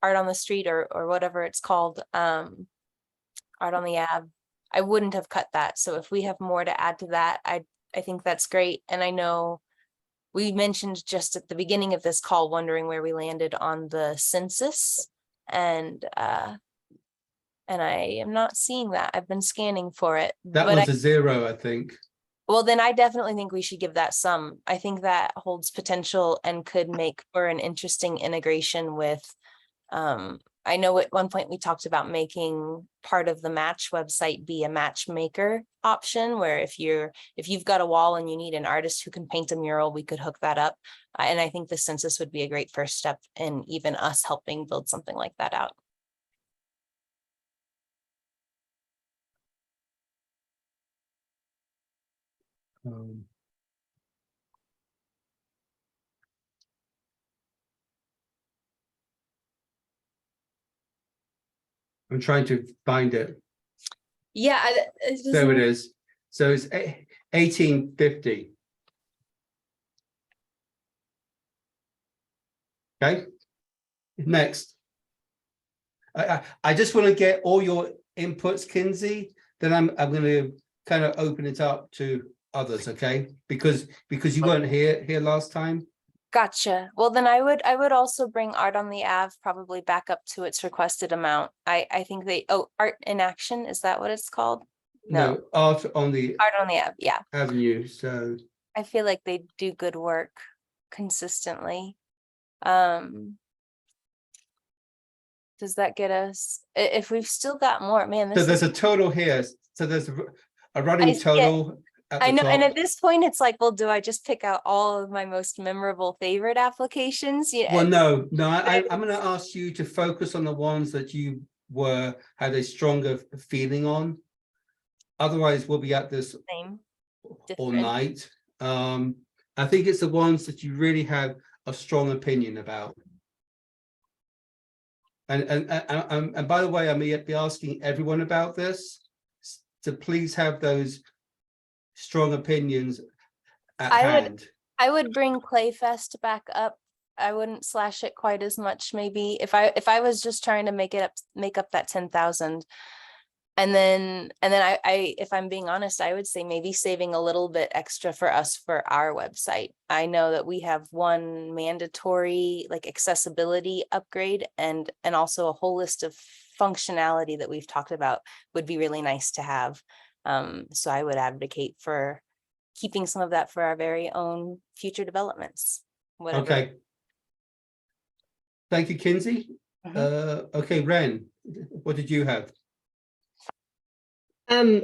on the street or whatever it's called, art on the Ave. I wouldn't have cut that. So if we have more to add to that, I think that's great. And I know we mentioned just at the beginning of this call, wondering where we landed on the census, and I am not seeing that. I've been scanning for it. That but was a 0, I think. Well, then I definitely think we should give that some. I think that holds potential and could make for an interesting integration with, I know at one point we talked about making part of the MACH website be a matchmaker option, where if you've got a wall and you need an artist who can paint a mural, we could hook that up. And I think the census would be a great first step in even us helping build something like that out. I'm trying to find it. Yeah, There it is. So it's 1850. Okay. Next. I just want to get all your inputs, Kinsey. Then I'm going to kind of open it up to others, okay? Because you weren't here last time. Gotcha. Well, then I would also bring Art on the Ave probably back up to its requested amount. I think Art in Action, is that what it's called? No, Art on the Ave, yeah. Avenue. So I feel like they do good work consistently. Does that get us, if we've still got more, man, So this there's is, a total here. So there's a I running see it. total at I the know, and top. at this point, it's like, well, do I just pick out all of my most memorable favorite applications? Yeah. Well, no, I'm going to ask you to focus on the ones that you had a stronger feeling on. Otherwise, we'll be at this Same. all Different. night. I think it's the ones that you really have a strong opinion about. And by the way, I'm going to be asking everyone about this, to please have those strong opinions at hand. I would bring Clayfest back up. I wouldn't slash it quite as much, maybe if I was just trying to make up that 10,000. And then I if I'm being honest, I would say maybe saving a little bit extra for us for our website. I know that we have one mandatory like accessibility upgrade and also a whole list of functionality that we've talked about would be really nice to have. So I would advocate for keeping some of that for our very own future developments. Whatever. Okay. Thank you, Kinsey. Okay, Ren, what did you have?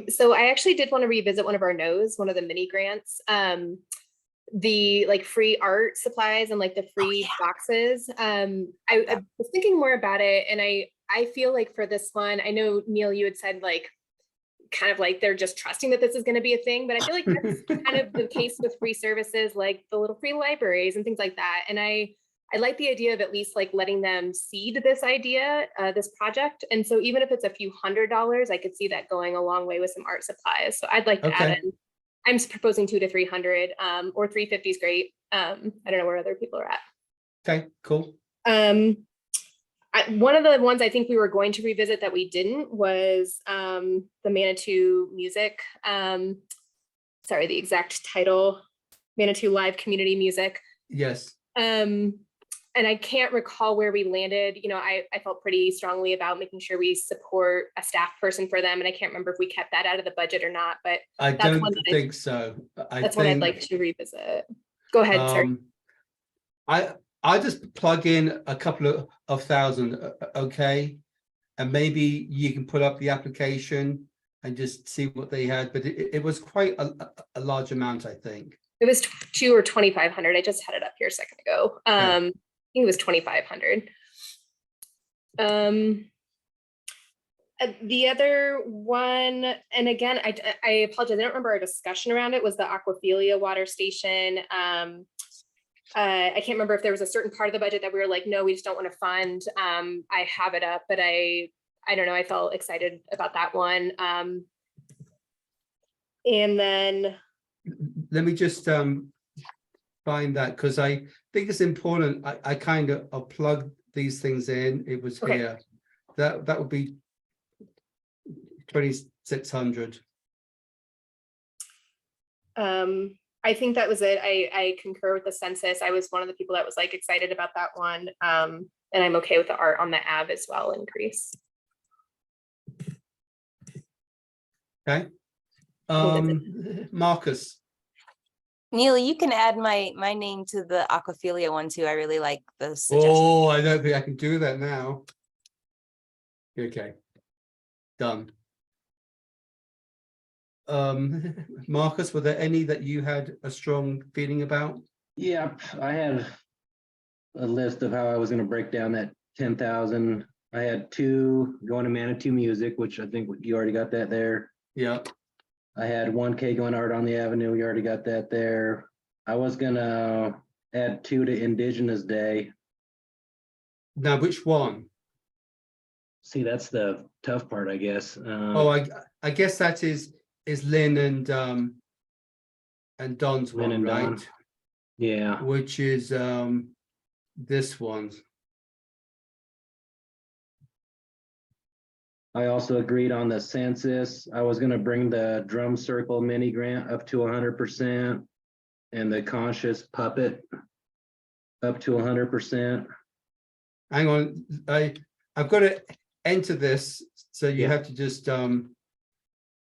So I actually did want to revisit one of our no's, one of the mini grants. The like free art supplies and like the free boxes. I was thinking more about it, and I feel like for this one, I know Neil, you had said like kind of like they're just trusting that this is going to be a thing, but I feel like that's kind of the case with free services like the little free libraries and things like that. And I like the idea of at least like letting them seed this idea, this project. And so even if it's a few $100s, I could see that going a long way with some art supplies. So I'd like to add in, I'm proposing 200 to 300, or 350 is great. I don't know where other people are at. Okay, cool. One of the ones I think we were going to revisit that we didn't was the Manitou music. Sorry, the exact title, Manitou Live Community Music. Yes. And I can't recall where we landed. You know, I felt pretty strongly about making sure we support a staff person for them. And I can't remember if we kept that out of the budget or not, but I don't think so. That's one I'd like to revisit. Go ahead, sir. I just plug in a couple of thousand, okay? And maybe you can put up the application and just see what they had, but it was quite a large amount, I think. It was 2 or 2,500. I just had it up here a second ago. I think it was 2,500. The other one, and again, I apologize, I don't remember our discussion around it, was the Aquafilia water station. I can't remember if there was a certain part of the budget that we were like, no, we just don't want to fund. I have it up, but I don't know, I felt excited about that one. And then let me just find that, because I think it's important. I kind of plug these things in. It was here. That would be 2,600. I think that was it. I concur with the census. I was one of the people that was like excited about that one. And I'm okay with the art on the AB as well increase. Okay. Marcus. Neil, you can add my name to the Aquafilia one too. I really like the suggestion. Oh, I don't think I can do that now. Okay. Done. Marcus, were there any that you had a strong feeling about? Yeah, I had a list of how I was going to break down that 10,000. I had 2 going to Manitou music, which I think you already got that there. Yeah. I had 1K going art on the avenue. You already got that there. I was gonna add 2 to Indigenous Day. Now, which one? See, that's the tough part, I guess. Oh, I guess that is Lynn and Don's Lynn one, and right? Don. Yeah. Which is this one. I also agreed on the census. I was gonna bring the drum circle mini grant up to 100% and the conscious puppet up to 100%. Hang on, I've got to enter this, so you have to just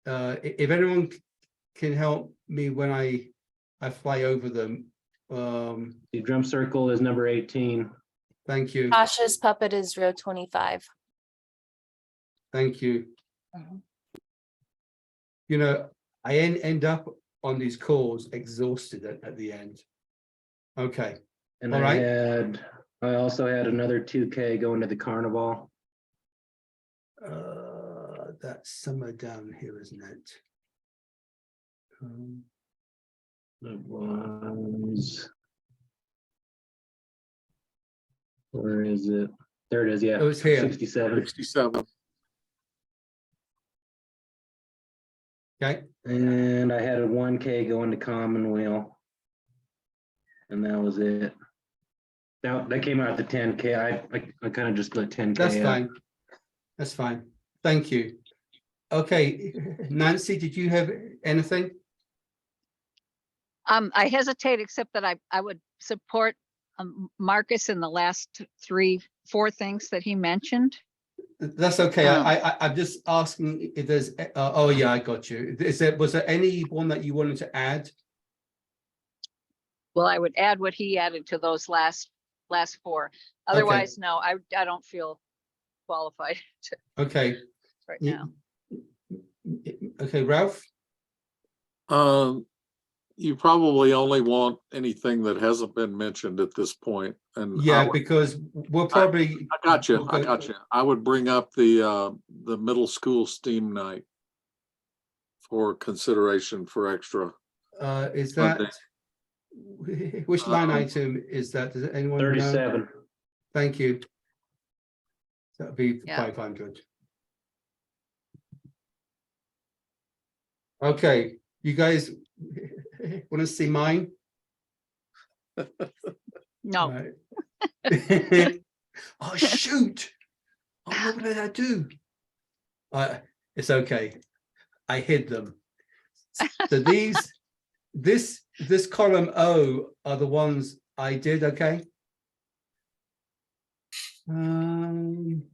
if anyone can help me when I fly over them. The drum circle is number 18. Thank you. Tasha's puppet is row 25. Thank you. You know, I end up on these calls exhausted at the end. Okay, And All right. I also had another 2K going to the carnival. that's somewhere down here, isn't it? It was. Where is it? There it is, yeah. It was here. 67. 67. Okay, And I had a 1K going to Commonweal. And that was it. Now that came out to 10K. I kind of just put 10K. that's up. fine. That's fine. Thank you. Okay, Nancy, did you have anything? I hesitate, except that I would support Marcus in the last 3-4 things that he mentioned. That's okay. I'm just asking if there's. Oh yeah, I got you. Was there any one that you wanted to add? Well, I would add what he added to those last 4. Otherwise, no, I don't feel qualified to Okay. right now. Okay, Ralph. You probably only want anything that hasn't been mentioned at this point, and Yeah, because we'll probably. I got you. we'll I go- got you. I would bring up the middle school STEAM night for consideration for extra. Is that which line Um, item is that? Does anyone know? 37. Thank you. That'd be Yeah. 500. Okay, you guys want to see mine? No, Right. Oh shoot! Oh, what did I do? It's okay. I hid them. So this column O are the ones I did. Okay. I'm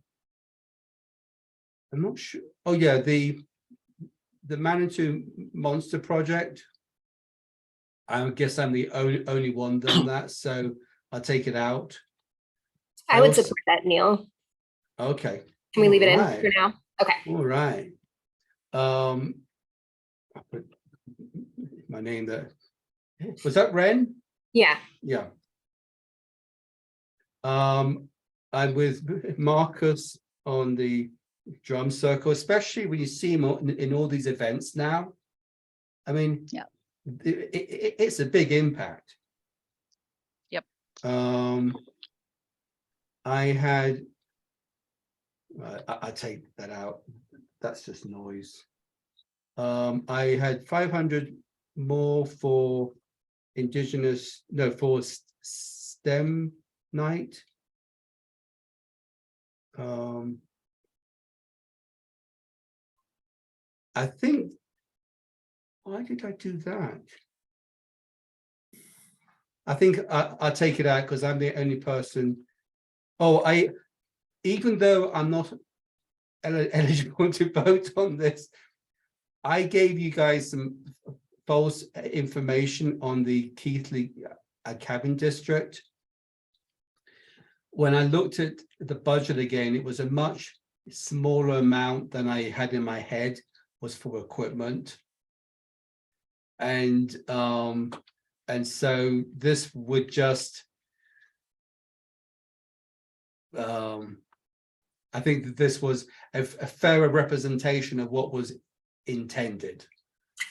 not sure. Oh yeah, the Manitou Monster Project. I guess I'm the only one done that, so I'll take it out. I would Also- support that, Neil. Okay. Can we leave it in Alright. for now? Okay. All right. I'll put my name there. Was that Ren? Yeah. Yeah. I'm with Marcus on the drum circle, especially when you see him in all these events now. I mean, Yeah. It's a big impact. Yep. I had. I take that out. That's just noise. I had 500 more for for STEM night. I think, why did I do that? I think I'll take it out because I'm the only person. Oh, even though I'm not eligible to vote on this, I gave you guys some false information on the Keithley cabin district. When I looked at the budget again, it was a much smaller amount than I had in my head was for equipment. And so this would just I think that this was a fairer representation of what was intended.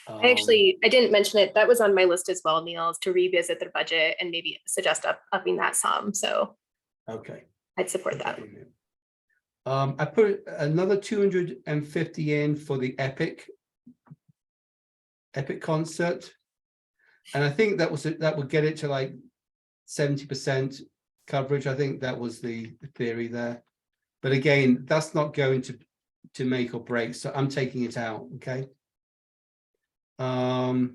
I didn't mention it. That was on my list as well, Neil, is to revisit their budget and maybe suggest upping that sum. So Okay. I'd support that. I put another 250 in for the epic concert, and I think that would get it to like 70% coverage. I think that was the theory there, but again, that's not going to make or break, so I'm taking it out. Okay. I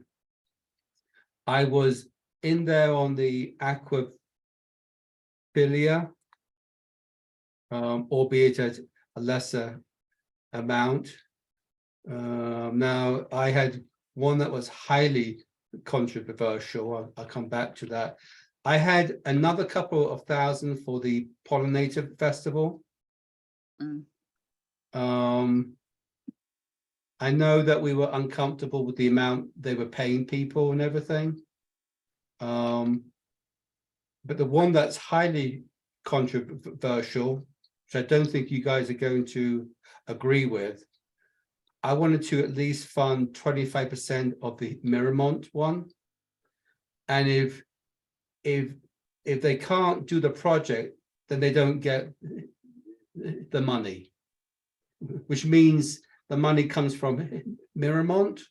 was in there on the aquaphilia, albeit at a lesser amount. Now I had one that was highly controversial. I'll come back to that. I had another couple of thousand for the pollinator festival. Mm. I know that we were uncomfortable with the amount they were paying people and everything. But the one that's highly controversial, which I don't think you guys are going to agree with, I wanted to at least fund 25% of the Miramont one. And if they can't do the project, then they don't get the money, which means the money comes from Miramont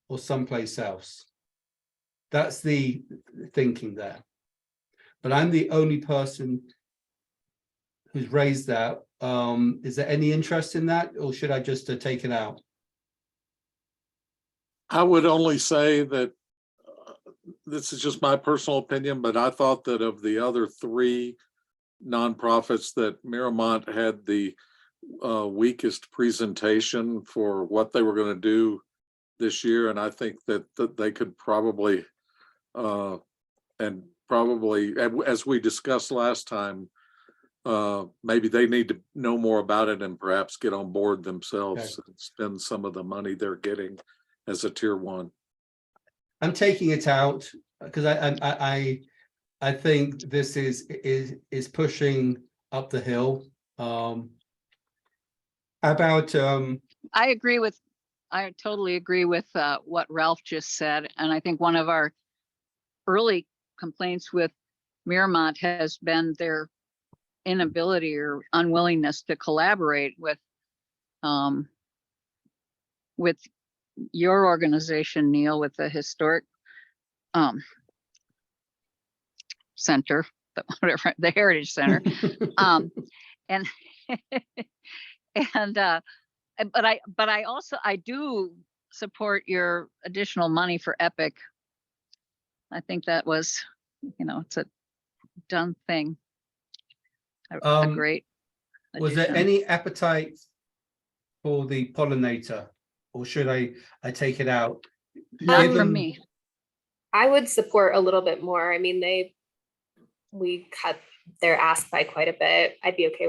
or someplace else. That's the thinking there. But I'm the only person who's raised that. Is there any interest in that, or should I just take it out? I would only say that this is just my personal opinion, but I thought that of the other three nonprofits, that Miramont had the weakest presentation for what they were going to do this year, and I think that they could probably as we discussed last time, maybe they need to know more about it and perhaps get on board themselves and spend some of the money they're getting as a tier one. I'm taking it out because I think this is pushing up the hill. How about I totally agree with what Ralph just said. And I think one of our early complaints with Miramont has been their inability or unwillingness to collaborate with your organization, Neil, with the historic center, whatever, the Heritage Center. And but I also do support your additional money for Epic. I think that was, it's a done thing. A great was there addition. any appetite for the pollinator, or should I take it out? Not Give from them- me. I would support a little bit more. I mean, we cut their ask by quite a bit. I'd be okay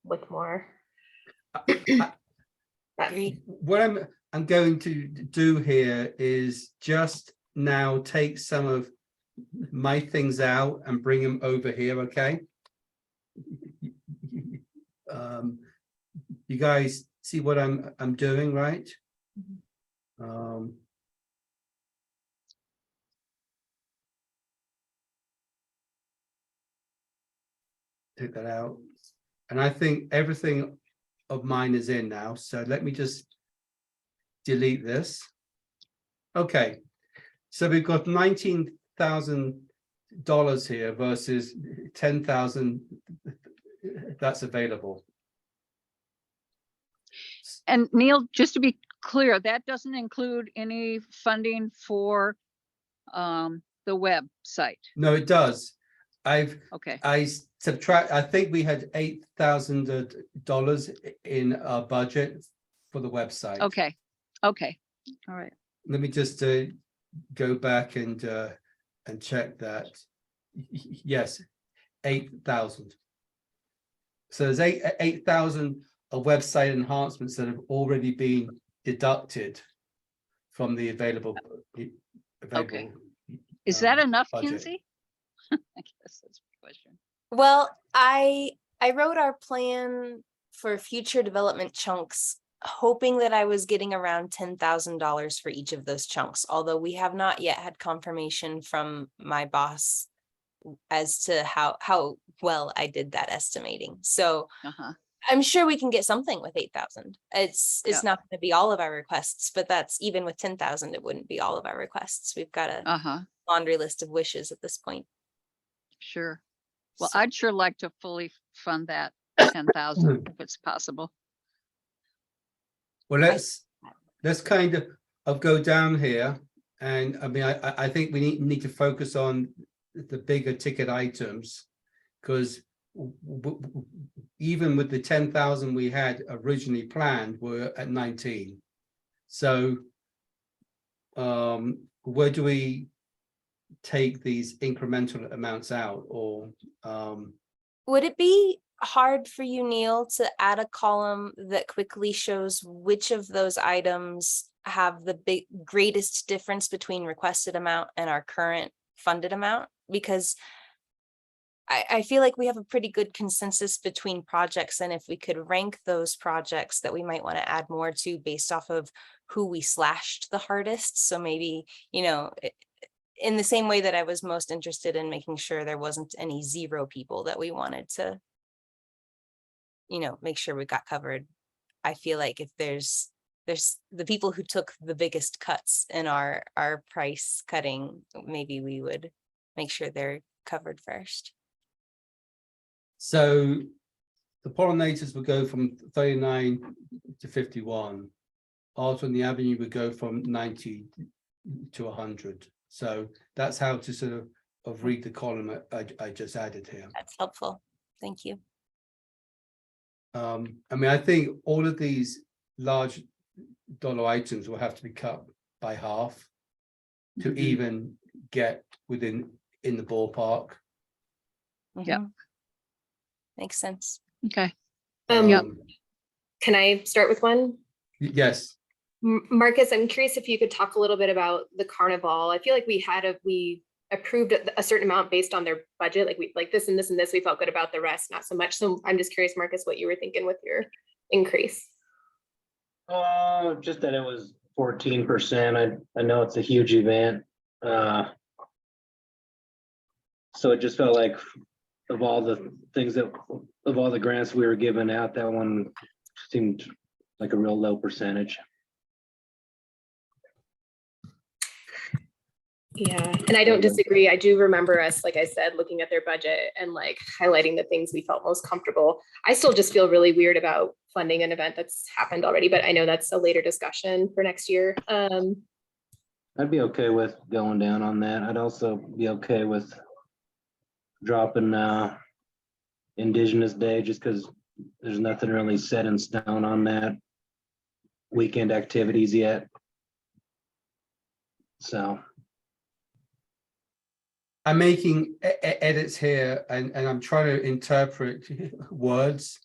with more. But What I'm going to do here is just now take some of my things out and bring them over here, okay? You guys see what I'm doing, right? Take that out. And I think everything of mine is in now. So let me just delete this. Okay. So we've got $19,000 here versus 10,000 that's available. And Neil, just to be clear, that doesn't include any funding for the website. No, it does. Okay. I subtract, I think we had $8,000 in our budget for the website. Okay. Okay. All right. Let me just go back and check that. Yes, 8,000. So there's 8,000 of website enhancements that have already been deducted from the available. Okay. Is that enough, budget. Kinsey? I guess that's the question. Well, I wrote our plan for future development chunks, hoping that I was getting around $10,000 for each of those chunks, although we have not yet had confirmation from my boss as to how well I did that estimating. So I'm sure we can get something with 8,000. It's not going to be all of our requests, but that's even with 10,000, it wouldn't be all of our requests. We've got a laundry list of wishes at this point. Sure. Well, I'd sure like to fully fund that 10,000 if it's possible. Well, let's kind of go down here, and I mean, I think we need to focus on the bigger ticket items, because even with the 10,000 we had originally planned, we're at 19. So where do we take these incremental amounts out, or Would it be hard for you, Neil, to add a column that quickly shows which of those items have the greatest difference between requested amount and our current funded amount? Because I feel like we have a pretty good consensus between projects, and if we could rank those projects that we might want to add more to based off of who we slashed the hardest. So maybe, you know, in the same way that I was most interested in making sure there wasn't any zero people that we wanted to, you know, make sure we got covered. I feel like if there's the people who took the biggest cuts in our price cutting, maybe we would make sure they're covered first. so the pollinators would go from 39 to 51. Art on the Avenue would go from 90 to 100. So that's how to sort of read the column I just added here. That's helpful. Thank you. I mean, I think all of these large dollar items will have to be cut by half to even get in the ballpark. Yeah. Mhm. Makes sense. Okay. Can I start with one? Yes. Marcus, I'm curious if you could talk a little bit about the carnival. I feel like we approved a certain amount based on their budget, like this and this and this, we felt good about, the rest not so much. So I'm just curious, Marcus, what you were thinking with your increase. Just that it was 14%. I know it's a huge event. So it just felt like of all the grants we were giving out, that one seemed like a real low percentage. Yeah, and I don't disagree. I do remember us, like I said, looking at their budget and like highlighting the things we felt most comfortable. I still just feel really weird about funding an event that's happened already, but I know that's a later discussion for next year. I'd be okay with going down on that. I'd also be okay with dropping Indigenous Day, just because there's nothing really set in stone on that weekend activities yet. So I'm making edits here, and I'm trying to interpret words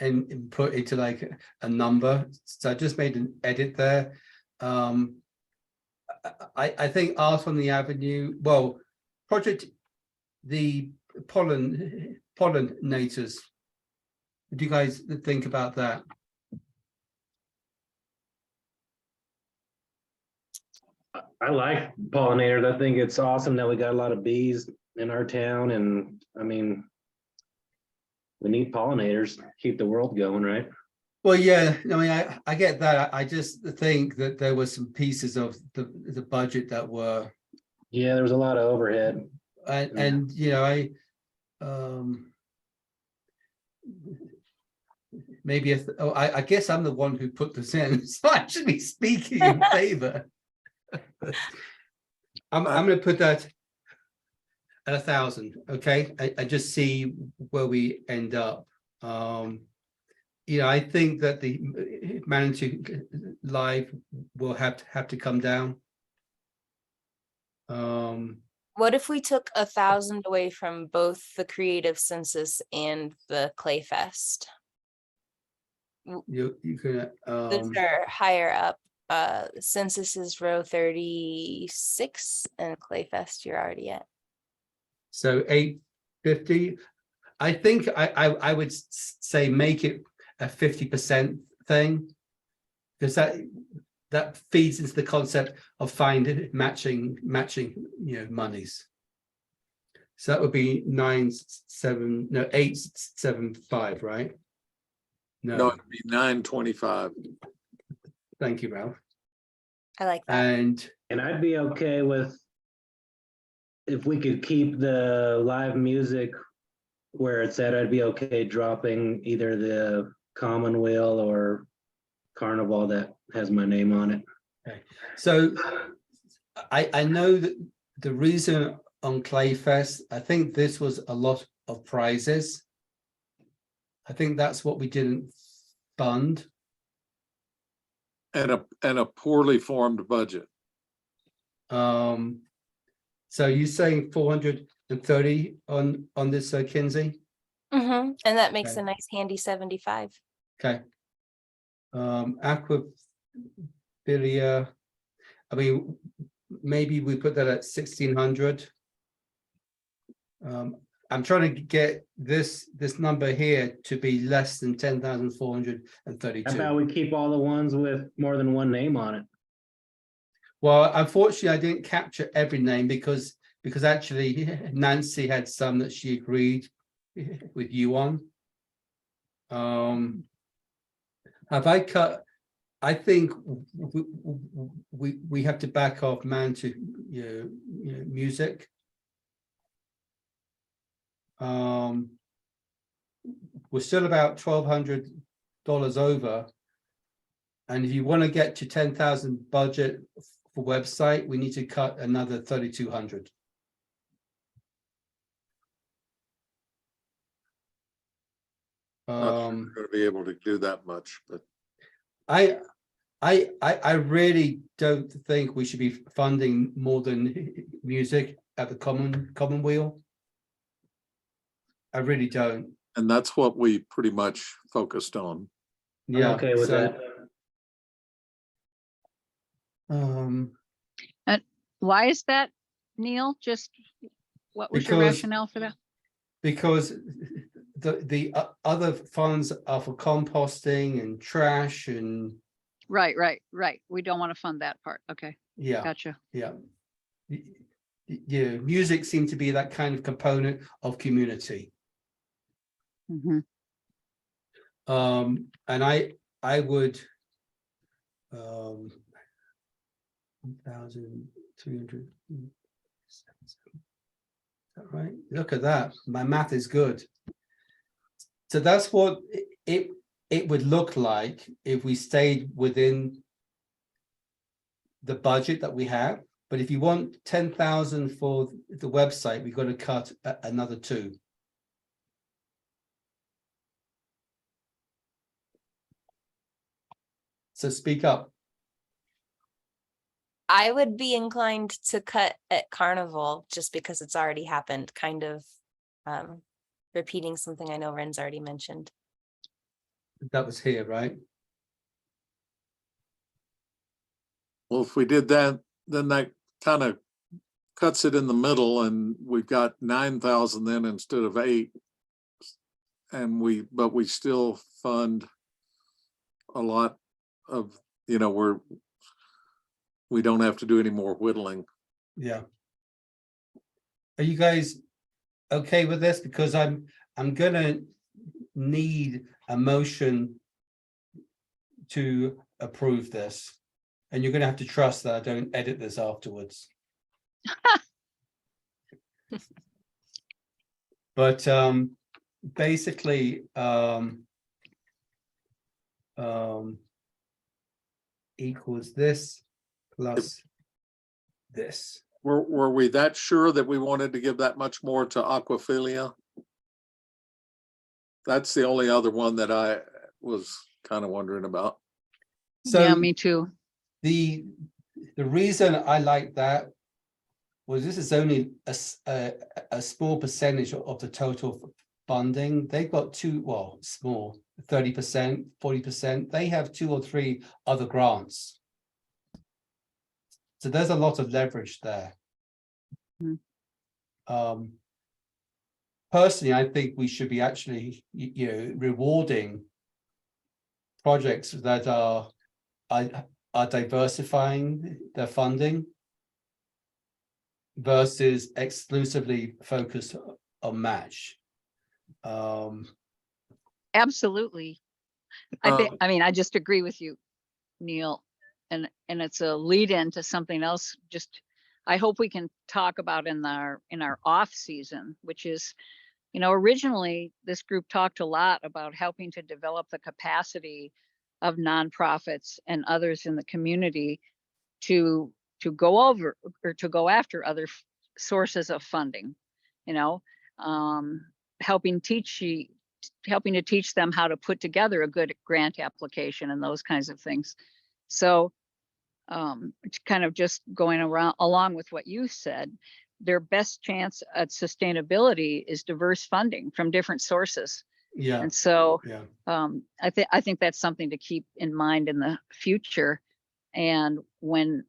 and put into like a number. So I just made an edit there. I think Art on the Avenue, well, the pollinators. What do you guys think about that? I like pollinators. I think it's awesome that we got a lot of bees in our town, and I mean, we need pollinators to keep the world going, right? Well, yeah, I mean, I get that. I just think that there were some pieces of the budget that were, Yeah, there was a lot of overhead. and you know, maybe I guess I'm the one who put this in, so I should be speaking in favor. I'm going to put that at 1,000. Okay, I just see where we end up. You know, I think that the Manitou Live will have to come down. What if we took 1,000 away from both the Creative Census and the Clay Fest? You can Those are higher up. Census is row 36 and Clay Fest you're already at. so 850. I think I would say make it a 50% thing, because that feeds into the concept of matching monies. So that would be 875, right? No, it'd be 925. Thank you, Ralph. I like that. And I'd be okay with if we could keep the live music where it's at. I'd be okay dropping either the Commonweal or Carnival that has my name on it. okay, so I know that the reason on Clayfest, I think this was a lot of prizes. I think that's what we didn't fund. And a poorly formed budget. So you saying 430 on this, Kinsey? And that makes Okay. a nice handy 75. Okay. Aquabilia, I mean, maybe we put that at 1,600. I'm trying to get this number here to be less than How 10,432. about we keep all the ones with more than one name on it? Well, unfortunately, I didn't capture every name because actually Nancy had some that she agreed with you on. Have I cut? I think we have to back off Manitou, music. We're still about $1,200 over. And if you want to get to 10,000 budget for website, we need to cut another 3,200. Going to be able to do that much, but I really don't think we should be funding more than music at the Commonweal. I really don't. and that's what we pretty much focused on. I'm okay with that. Why is that, Neil? Just what was your Because- rationale for that? Because the other funds are for composting and trash and Right. We don't want to fund that part. Okay, yeah. gotcha. Yeah. Yeah, music seemed to be that kind of component of community. Mhm. And I would 1,300. Is that right? Look at that. My math is good. So that's what it would look like if we stayed within the budget that we have. But if you want 10,000 for the website, we've got to cut another 2. So speak up. I would be inclined to cut at Carnival just because it's already happened, kind of repeating something I know Ren's already mentioned. That was here, right? Well, if we did that, then that kind of cuts it in the middle, and we've got 9,000 then instead of 8. And but we still fund a lot of, we don't have to do any more whittling. Yeah. Are you guys okay with this? Because I'm gonna need a motion to approve this. And you're gonna have to trust that I don't edit this afterwards. But basically equals this plus this. Were we that sure that we wanted to give that much more to Aquafilia? That's the only other one that I was kind of wondering about. So Yeah, me too. the reason I like that was this is only a small percentage of the total funding. They've got small 30%, 40%. They have 2 or 3 other grants. So there's a lot of leverage there. Personally, I think we should be actually, rewarding projects that are diversifying their funding versus exclusively focused on MACH. Absolutely. I just agree with you, Neil. And it's a lead in to something else. Just, I hope we can talk about in our off season, which is, originally this group talked a lot about helping to develop the capacity of nonprofits and others in the community to go over or to go after other sources of funding, helping to teach them how to put together a good grant application and those kinds of things. So it's kind of just going along with what you said, their best chance at sustainability is diverse funding from different sources. Yeah, And so yeah. I think that's something to keep in mind in the future. And when,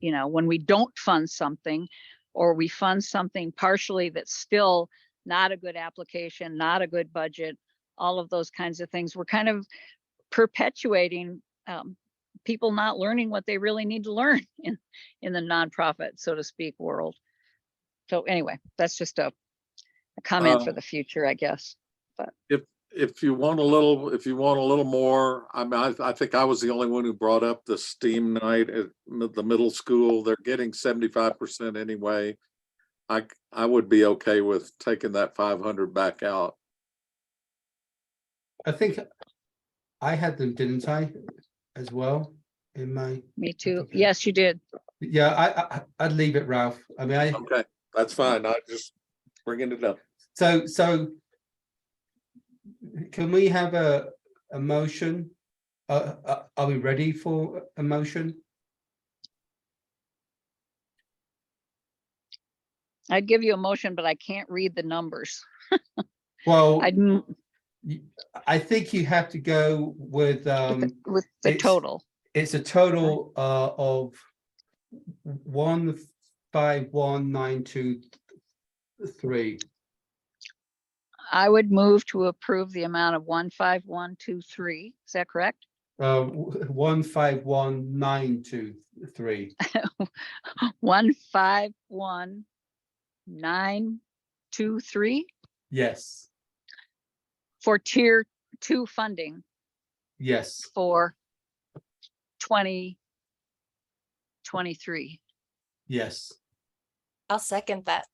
you know, when we don't fund something, or we fund something partially that's still not a good application, not a good budget, all of those kinds of things, we're kind of perpetuating people not learning what they really need to learn in the nonprofit, so to speak, world. So anyway, that's just a comment for the future, I guess. But If you want a little more, I mean, I think I was the only one who brought up the STEAM night at the middle school. They're getting 75% anyway. I would be okay with taking that 500 back out. I think I had them, didn't I, as well, in my, me too. Okay. Yes, you did. yeah, I'd leave it, Ralph. I mean, Okay, that's fine. I just bringing it up. so can we have a motion? Are we ready for a motion? I'd give you a motion, but I can't read the numbers. Well, I'd I think you have to go with with the it's- total. it's a total of 151,923. I would move to approve the amount of 15123. Is that correct? 151,923. 151,923 Yes, for tier 2 funding yes. for 2023. Yes. I'll second that.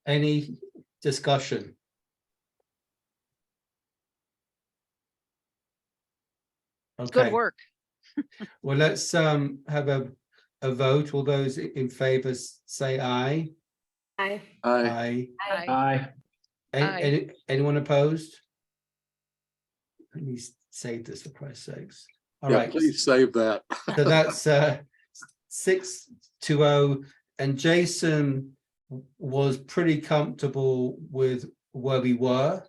Any discussion? Good Okay, work. well, let's have a vote. All those in favor say aye. I, I Aye. Aye. Aye. Anyone opposed? Let me save this for Christ's sakes. All yeah, right, please save that. so that's 6-0, and Jason was pretty comfortable with where we were,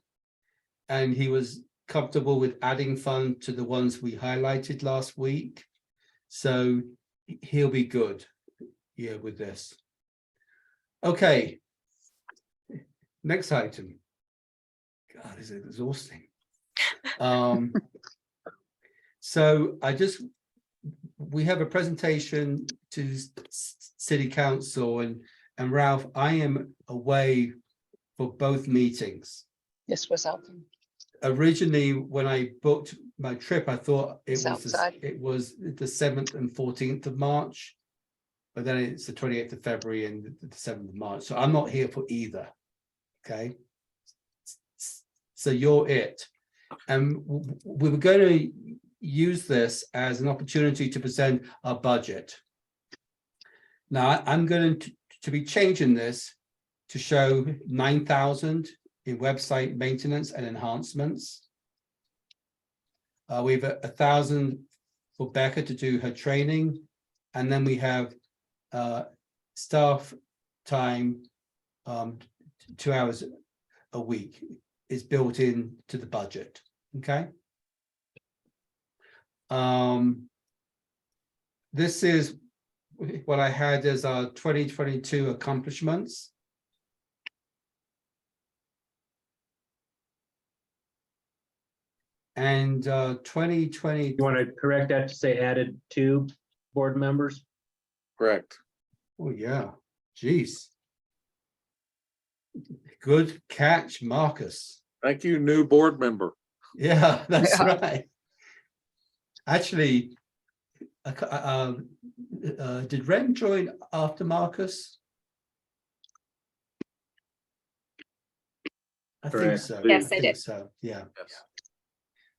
and he was comfortable with adding fund to the ones we highlighted last week, so he'll be good, yeah, with this. Okay, next item. God, this is exhausting. So we have a presentation to City Council, and Ralph, I am away for both meetings. This was out. Originally, when I booked my trip, I thought it It's was the 7th and 14th of March, but then it's the 28th of February and the 7th of March. So I'm not here for either. Okay. So you're it. And we were going to use this as an opportunity to present our budget. Now I'm going to be changing this to show 9,000 in website maintenance and enhancements. We have 1,000 for Becca to do her training, and then we have staff time, 2 hours a week is built in to the budget. Okay. This is what I had as our 2022 accomplishments. And 2020. You want to correct that to say added 2 board members? Correct. Oh, yeah. Geez. Good catch, Marcus. Thank you, new board member. Yeah, that's Yeah. right. Actually, did Ren join after Marcus? I think Correct. so. Yes, I think did. So, yeah. Yes.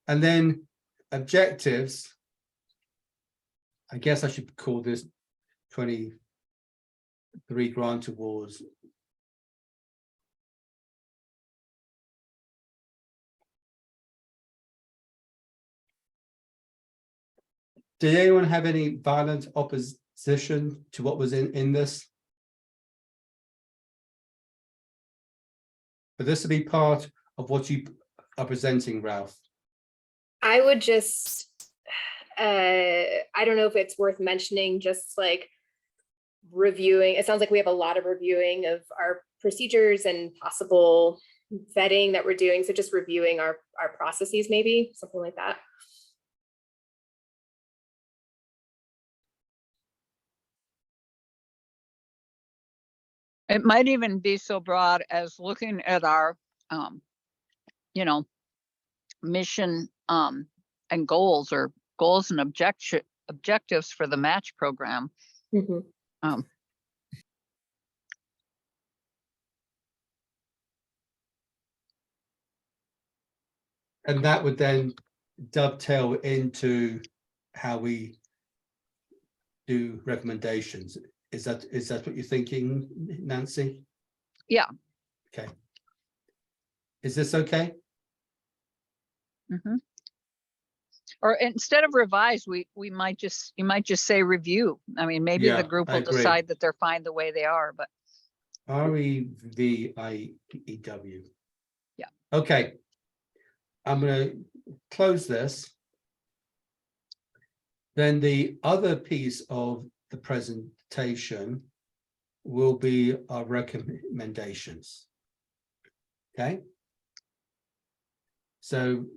And then objectives. I guess I should call this 23 grant awards. Did anyone have any violent opposition to what was in this? but this will be part of what you are presenting, Ralph. I would just, I don't know if it's worth mentioning, just like reviewing. It sounds like we have a lot of reviewing of our procedures and possible vetting that we're doing. So just reviewing our processes, maybe something like that. It might even be so broad as looking at our, you know, mission and goals, or goals and objectives for the MACH program. Mhm. And that would then dovetail into how we do recommendations. Is that what you're thinking, Nancy? Yeah. Okay. Is this okay? Mhm. Or instead of revise, you might just say review. I mean, maybe Yeah, the group I will agree. decide that they're fine the way they are, but REVIEW. Yeah. Okay. I'm going to close this. Then the other piece of the presentation will be our recommendations. Okay. So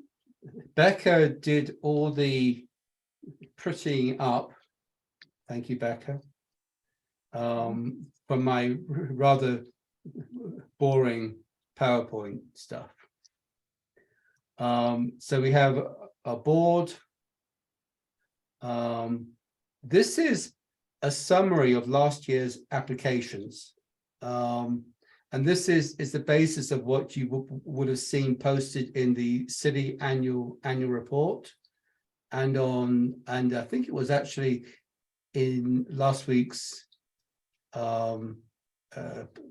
Becca did all the prettying up. Thank you, Becca. From my rather boring PowerPoint stuff. So we have a board. This is a summary of last year's applications. And this is the basis of what you would have seen posted in the city annual report, and I think it was actually in last week's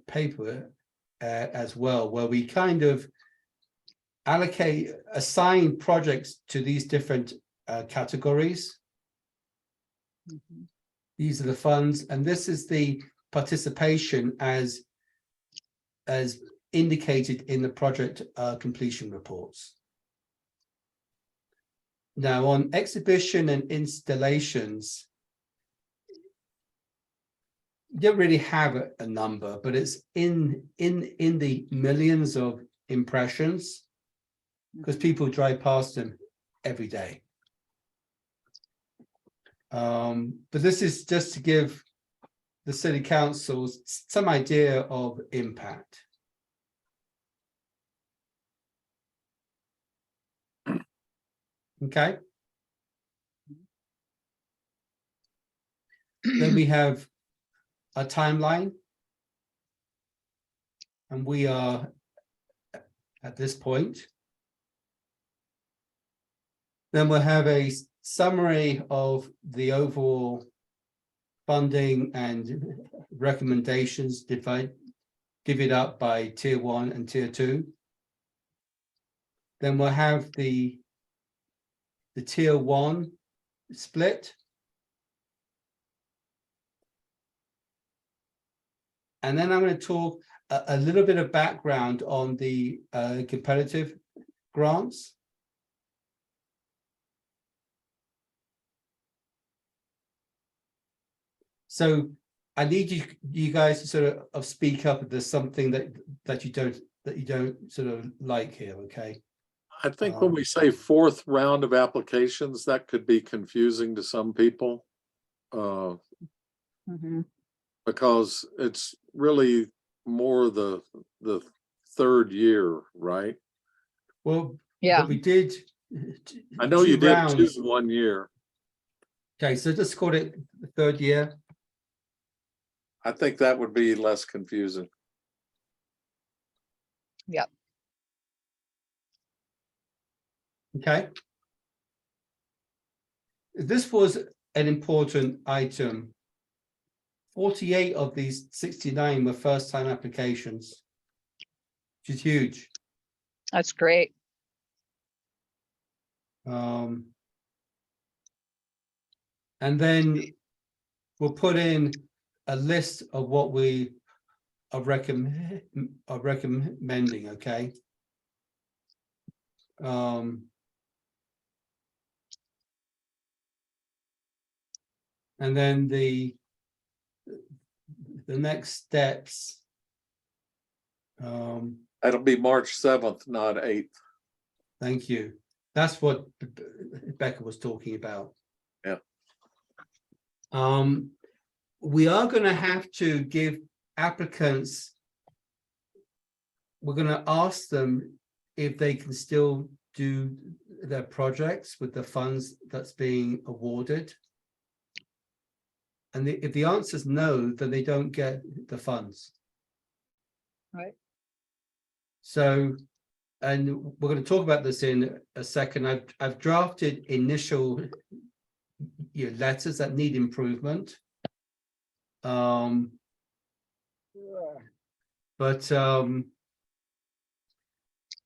paper as well, where we kind of assign projects to these different categories. Mhm. These are the funds, and this is the participation as indicated in the project completion reports. Now, on exhibition and installations, you don't really have a number, but it's in the millions of impressions, because people drive past them every day. But this is just to give the city councils some idea of impact. Okay. Then we have a timeline, and we are at this point. Then we'll have a summary of the overall funding and recommendations, divvied up by tier 1 and tier 2. Then we'll have the tier 1 split. And then I'm going to talk a little bit of background on the competitive grants. So I need you guys to sort of speak up if there's something that you don't sort of like here, okay? I think when we say fourth round of applications, that could be confusing to some people. Mhm. Because it's really more the third year, right? Well, Yeah. but we did. I know 2 you did rounds. 2 1 year. Okay, so just call it the 3rd year. I think that would be less confusing. Yep. Okay. This was an important item. 48 of these 69 were first-time applications, which is huge. That's great. And then we'll put in a list of what we recommending, okay? And then the next steps. That'll be March 7th, not 8th. Thank you. That's what Becca was talking about. Yeah. We are going to have to give applicants, we're going to ask them if they can still do their projects with the funds that's being awarded. And if the answer is no, then they don't get the funds. Right. So, and we're going to talk about this in a second. I've drafted initial letters that need improvement. But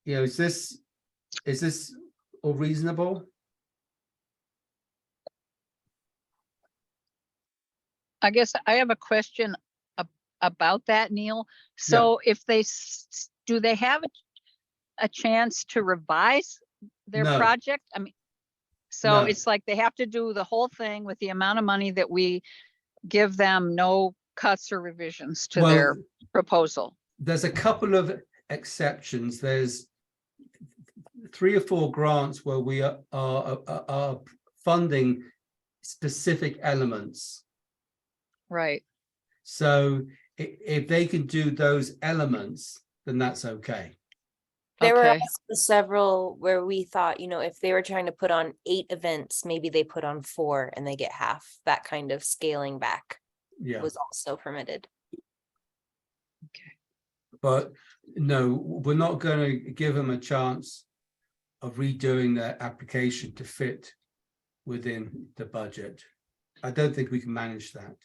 is this all reasonable? I guess I have a question about that, Neil. So if they, do they have a chance to revise their No. project? I mean, so No. it's like they have to do the whole thing with the amount of money that we give them, no cuts or revisions to their proposal. There's a couple of exceptions. There's 3 or 4 grants where we are funding specific elements. Right. So if they can do those elements, then that's okay. There were Okay. also several where we thought, if they were trying to put on 8 events, maybe they put on 4 and they get half. That kind of scaling back Yeah. was also permitted. But no, we're not going to give them a chance of redoing their application to fit within the budget. I don't think we can manage that.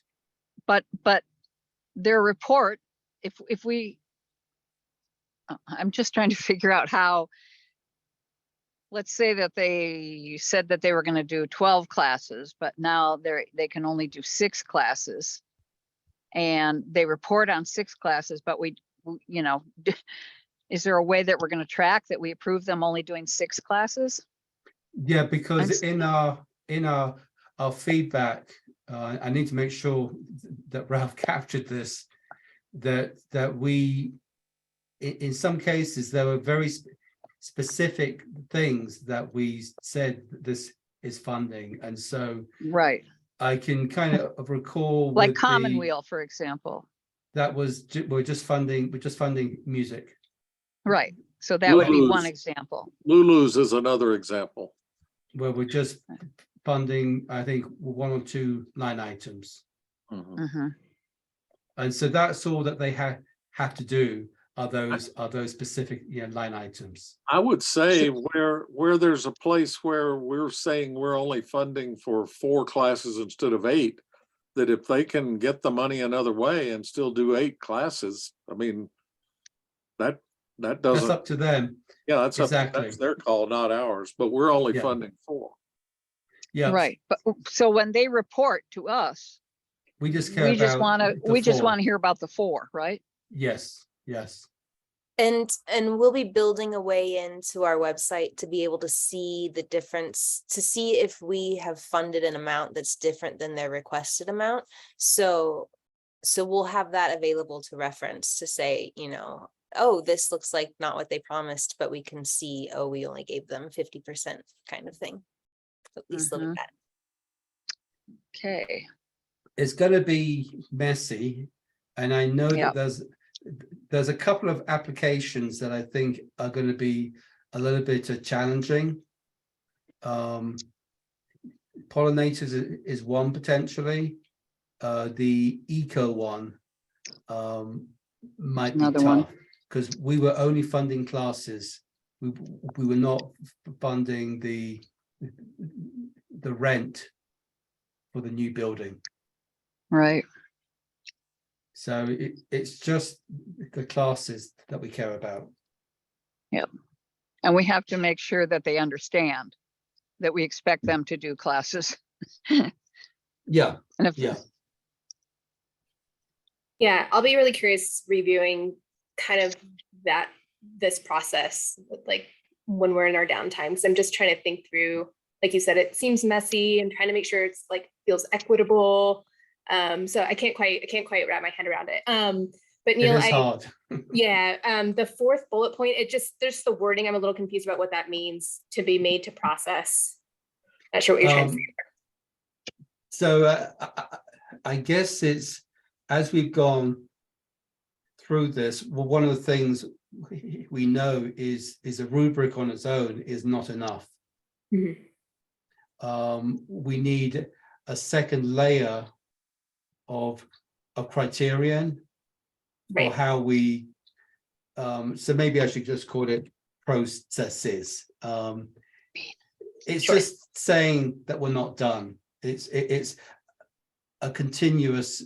But their report, if we, I'm just trying to figure out how, let's say that they said that they were going to do 12 classes, but now they can only do 6 classes. And they report on 6 classes, but is there a way that we're going to track that we approve them only doing 6 classes? Yeah, because in our feedback, I need to make sure that Ralph captured this, that we, in some cases, there were very specific things that we said this is funding. And so Right. I can kind of recall Like with Commonweal, for example. that was, we're just funding music. Right. So that would be one Lulu's. example. Lulu's is another example. Where we're just funding, I think, 1 or 2 line items. Mhm. Mhm. And so that's all that they have to do are those specific line items. I would say where there's a place where we're saying we're only funding for 4 classes instead of 8, that if they can get the money another way and still do 8 classes, I mean, that That's doesn't, up to them. yeah, that's exactly. that's their call, not ours, but we're only Yeah. funding 4. Yeah, Right. But so when they report to us, we just care we just about want to, the we just 4. want to hear about the 4, right? Yes. And we'll be building a way into our website to be able to see the difference, to see if we have funded an amount that's different than their requested amount. So we'll have that available to reference to say, oh, this looks like not what they promised, but we can see, oh, we only gave them 50% kind of thing. At least look at that. Okay. It's going to be messy, and I know Yeah. that there's a couple of applications that I think are going to be a little bit challenging. Pollinators is one potentially. The eco one might be Another one. tough because we were only funding classes. We were not funding the rent for the new building. Right. So it's just the classes that we care about. Yep. And we have to make sure that they understand that we expect them to do classes. Yeah, And if, yeah. Yeah, I'll be really curious reviewing kind of this process, like when we're in our downtime, because I'm just trying to think through, like you said, it seems messy. I'm trying to make sure it's like feels equitable. So I can't quite wrap my head around it. But It Neil, is hard. yeah, the fourth bullet point, there's the wording. I'm a little confused about what that means, to be made to process. Not sure what you're trying to say. So I guess it's, as we've gone through this, well, one of the things we know is a rubric on its own is not enough. Mhm. We need a second layer of criterion or Right. how we, so maybe I should just call it processes. It's Sure. just saying that we're not done. It's a continuous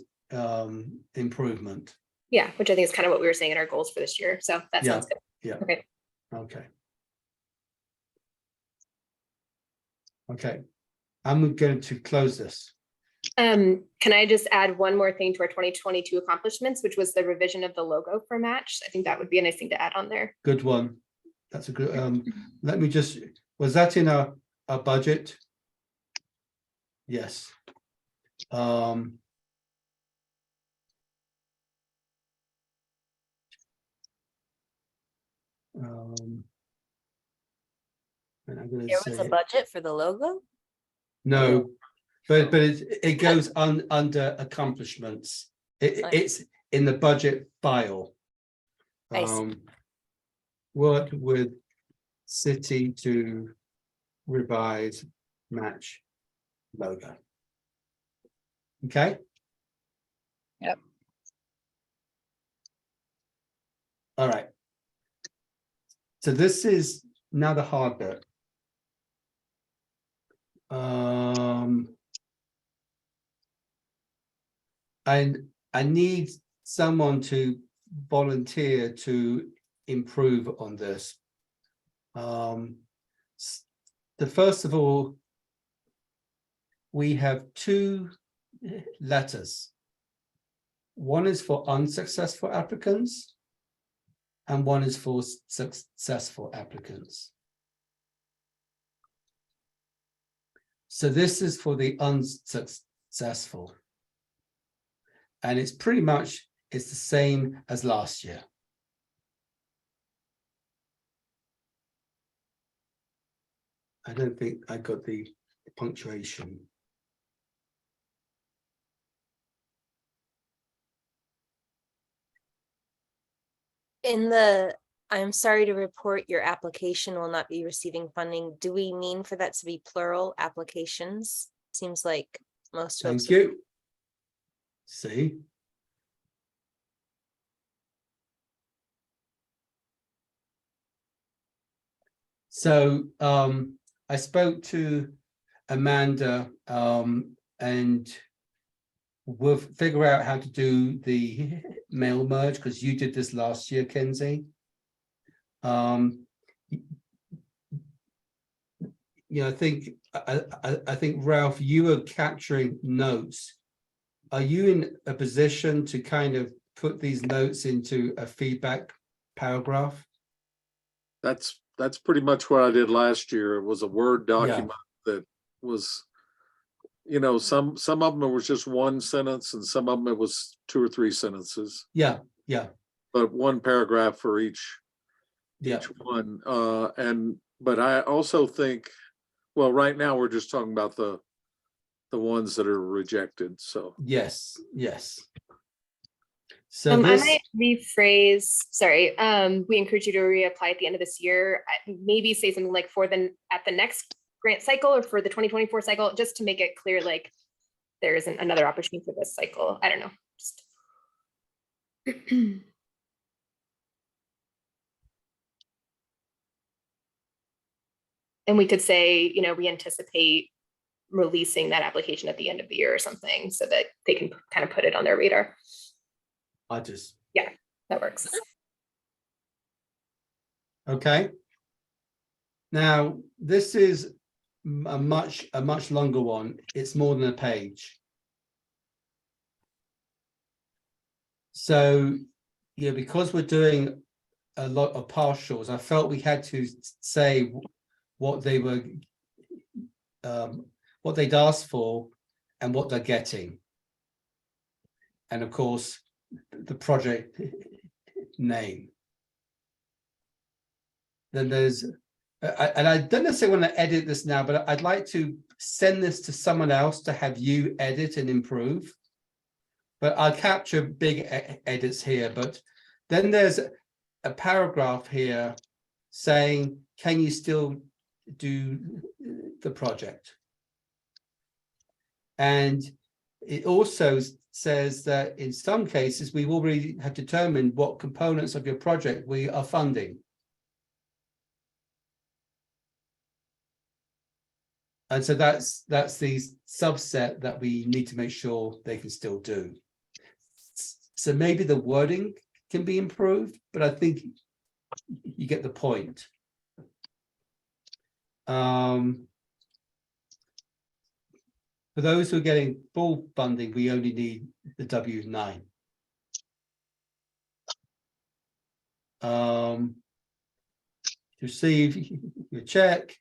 improvement. Yeah, which I think is kind of what we were saying in our goals for this year. So that Yeah. sounds good. Yeah. Okay. Okay. I'm going to close this. Can I just add one more thing to our 2022 accomplishments, which was the revision of the logo for MACH? I think that would be a nice thing to add on there. Good one. That's a good, let me just, was that in our budget? Yes. And I'm going to There was a say, budget for the logo? no, but it goes under accomplishments. It's in the budget file. I see. Work with city to revise MACH logo. Okay. Yep. All right. So this is now the hard bit. And I need someone to volunteer to improve on this. The first of all, we have two letters. One is for unsuccessful applicants, and one is for successful applicants. So this is for the unsuccessful. And it's pretty much, it's the same as last year. I don't think I got the punctuation. In the, I'm sorry to report your application will not be receiving funding. Do we mean for that to be plural applications? Seems like most folks. Thank you. See? So I spoke to Amanda and we'll figure out how to do the mail merge because you did this last year, Kenzie. You know, I think Ralph, you were capturing notes. Are you in a position to kind of put these notes into a feedback paragraph? That's pretty much what I did last year. It was a Word document that was, you know, some of them it was just one sentence and some of them it was 2 or 3 sentences. Yeah. But one paragraph for each Yeah. one. But I also think, well, right now we're just talking about the ones that are rejected. So Yes. So I this, might rephrase, sorry, we encourage you to reapply at the end of this year. Maybe say something like at the next grant cycle or for the 2024 cycle, just to make it clear, like there isn't another opportunity for this cycle. I don't know. Just... And we could say, you know, we anticipate releasing that application at the end of the year or something so that they can kind of put it on their radar. Yeah, that works. okay. Now, this is a much longer one. It's more than a page. So, yeah, because we're doing a lot of partials, I felt we had to say what they were, what they'd asked for and what they're getting. And of course, the project name. Then there's, and I don't necessarily want to edit this now, but I'd like to send this to someone else to have you edit and improve. But I'll capture big edits here. But then there's a paragraph here saying, can you still do the project? And it also says that in some cases, we already have determined what components of your project we are funding. And so that's the subset that we need to make sure they can still do. So maybe the wording can be improved, but I think you get the point. For those who are getting full funding, we only need the W-9. To receive your check.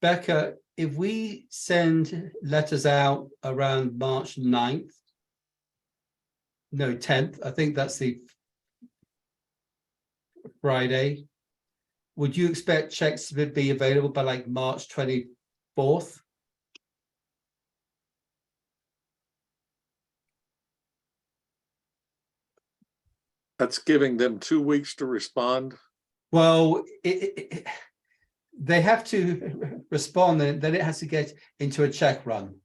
Becca, if we send letters out around March 9th, no, 10th, I think that's the Friday, would you expect checks to be available by like March 24th? That's giving them 2 weeks to respond. Well, they have to respond, and then it has to get into a check run.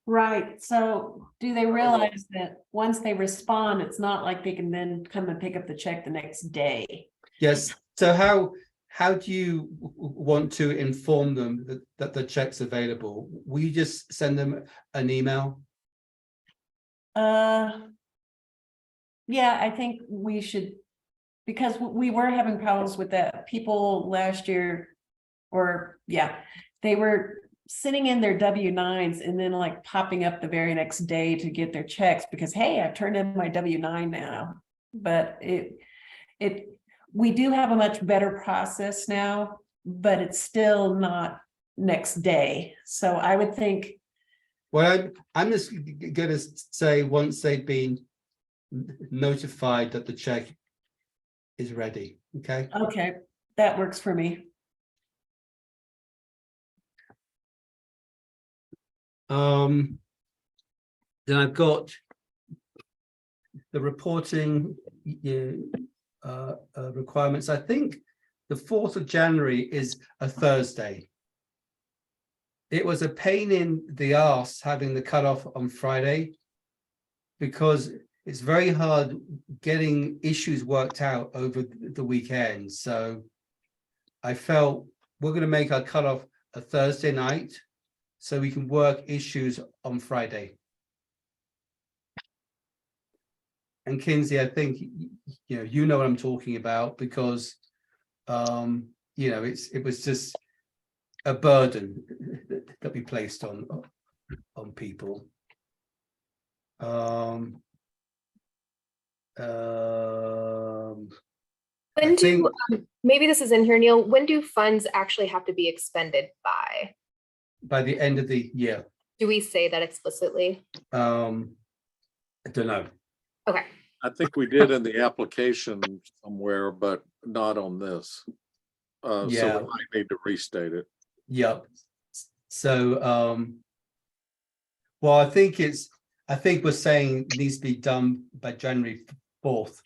Right, so do they realize that once they respond, it's not like they can then come and pick up the check the next day? Yes, so how do you want to inform them that the check's available? Will you just send them an email? Yeah, I think we should, because we were having problems with that. People last year, or yeah, they were sitting in their W-9s and then like popping up the very next day to get their checks because, hey, I've turned in my W-9 now. But we do have a much better process now, but it's still not next day. So I would think. Well, I'm just gonna say once they've been notified that the check is ready, okay? Okay, that works for me. Then I've got the reporting requirements. I think the 4th of January is a Thursday. It was a pain in the ass having the cutoff on Friday because it's very hard getting issues worked out over the weekend. So I felt we're going to make our cutoff a Thursday night so we can work issues on Friday. And Kinsey, I think you know what I'm talking about because it was just a burden that we placed on people. When do, maybe this is in here, Neil, when do funds actually have to be expended by? By the end of the year. Do we say that explicitly? I don't know. Okay. I think we did in the application somewhere, but not on this. So Yeah. we might need to restate it. Yep. So well, I think we're saying it needs to be done by January 4th.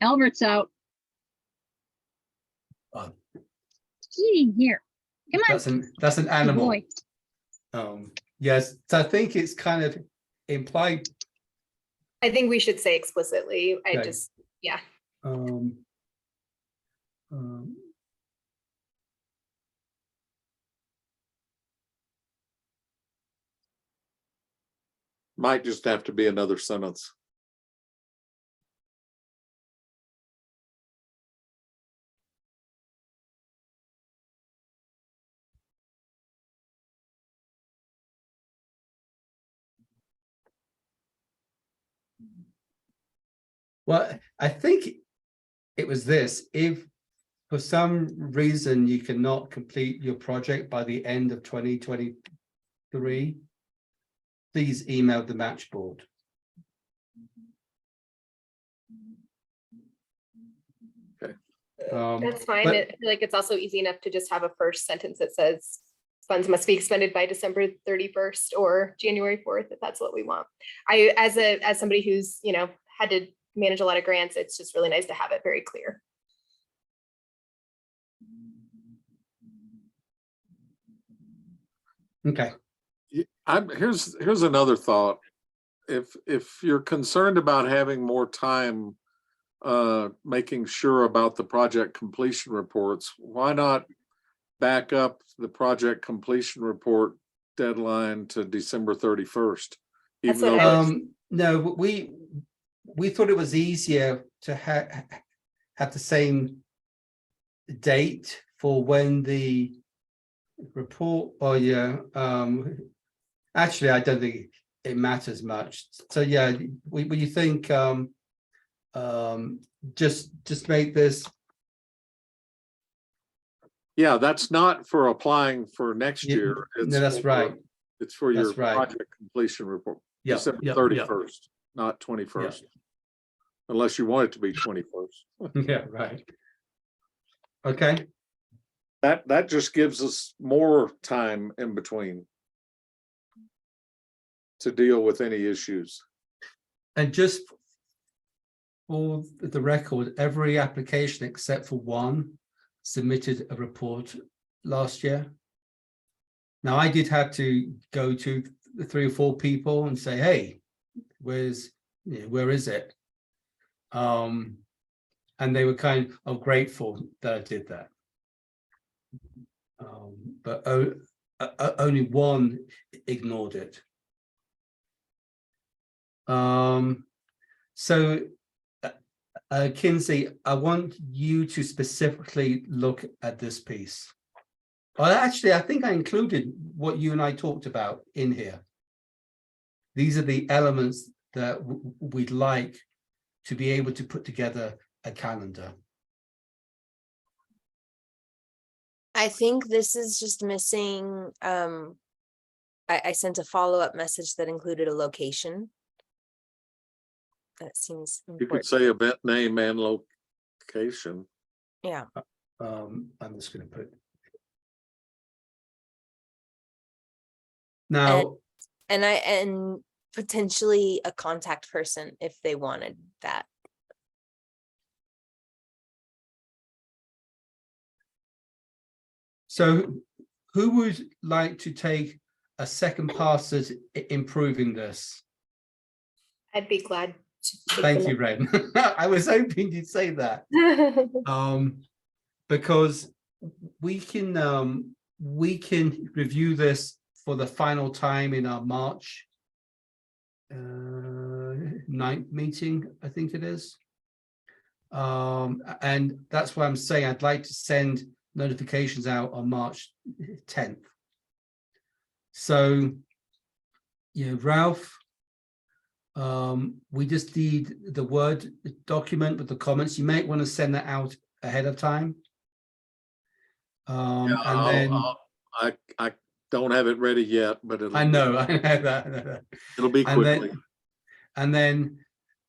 Albert's out. Gee, here. Come on. That's an animal. Boy. Yes, so I think it's kind of implied. I think we should say explicitly. Okay. Yeah. Might just have to be another sentence. Well, I think it was this, if for some reason you cannot complete your project by the end of 2023, please email the match board. Okay. That's fine. but- I feel like it's also easy enough to just have a first sentence that says funds must be expended by December 31st or January 4th, if that's what we want. As somebody who's, had to manage a lot of grants, it's just really nice to have it very clear. Okay, Here's another thought. If you're concerned about having more time making sure about the project completion reports, why not back up the project completion report deadline to December 31st? That's Even what though I- no, we thought it was easier to have the same date for when the report, or actually, I don't think it matters much. So yeah, you think just make this, yeah, that's not for applying for next Yeah, year. no, that's right. It's for your That's right. project completion report, Yeah, December yeah, 31st, not 21st. Unless you want it to be 21st. yeah, right. Okay, That just gives us more time in between to deal with any issues. and just for the record, every application except for one submitted a report last year. Now, I did have to go to the 3 or 4 people and say, hey, where is it? And they were kind of grateful that I did that. But only one ignored it. So Kinsey, I want you to specifically look at this piece. Well, actually, I think I included what you and I talked about in here. These are the elements that we'd like to be able to put together a calendar. I think this is just missing, I sent a follow-up message that included a location. That seems You could important. say event name and location. Yeah, I'm just going to put. Now, and potentially a contact person if they wanted that. so who would like to take a second pass at improving this? I'd be glad to. take Thank the you, Ren. I was hoping you'd say that. next- Because we can review this for the final time in our March 9th meeting, I think it is. And that's why I'm saying I'd like to send notifications out on March 10th. So, Ralph, we just need the Word document with the comments. You might want to send that out ahead of time. Yeah, And then I don't have it ready yet, but I know that. it'll be And quickly. then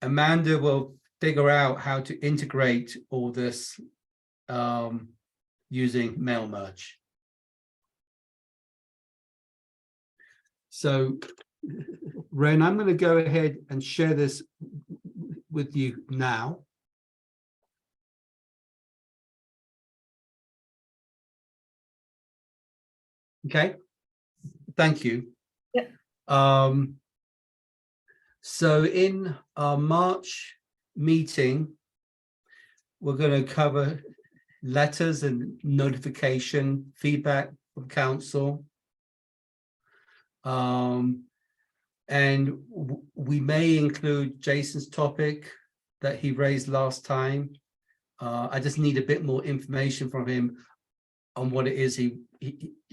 Amanda will figure out how to integrate all this using mail merge. So, Ren, I'm going to go ahead and share this with you now. Okay, thank you. Yep. So in our March meeting, we're going to cover letters and notification feedback from council. And we may include Jason's topic that he raised last time. I just need a bit more information from him on what it is he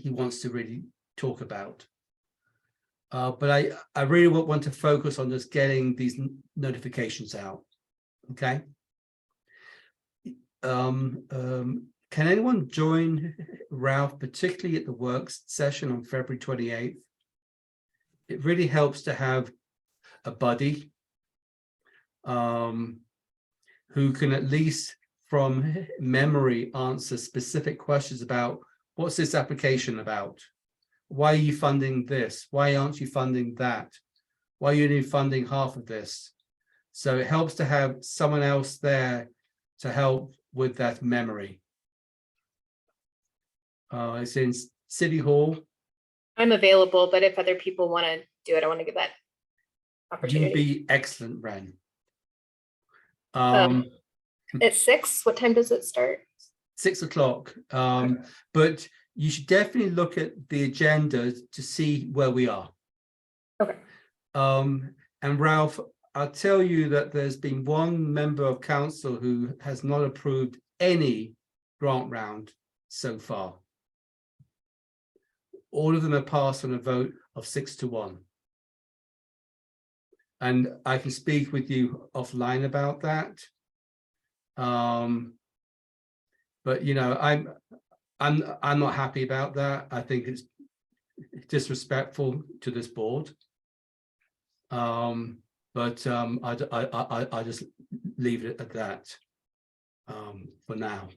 wants to really talk about. But I really want to focus on just getting these notifications out. Okay. Can anyone join Ralph, particularly at the works session on February 28th? It really helps to have a buddy who can at least from memory answer specific questions about what's this application about? Why are you funding this? Why aren't you funding that? Why are you only funding half of this? So it helps to have someone else there to help with that memory. It's in City Hall. I'm available, but if other people want to do it, I want to give that You'd opportunity. be excellent, Ren. At 6, what time does it start? 6 o'clock. But you should definitely look at the agenda to see where we are. Okay. And Ralph, I'll tell you that there's been one member of council who has not approved any grant round so far. All of them are passed on a vote of 6-1. And I can speak with you offline about that. But you know, I'm not happy about that. I think it's disrespectful to this board. But I just leave it at that for now.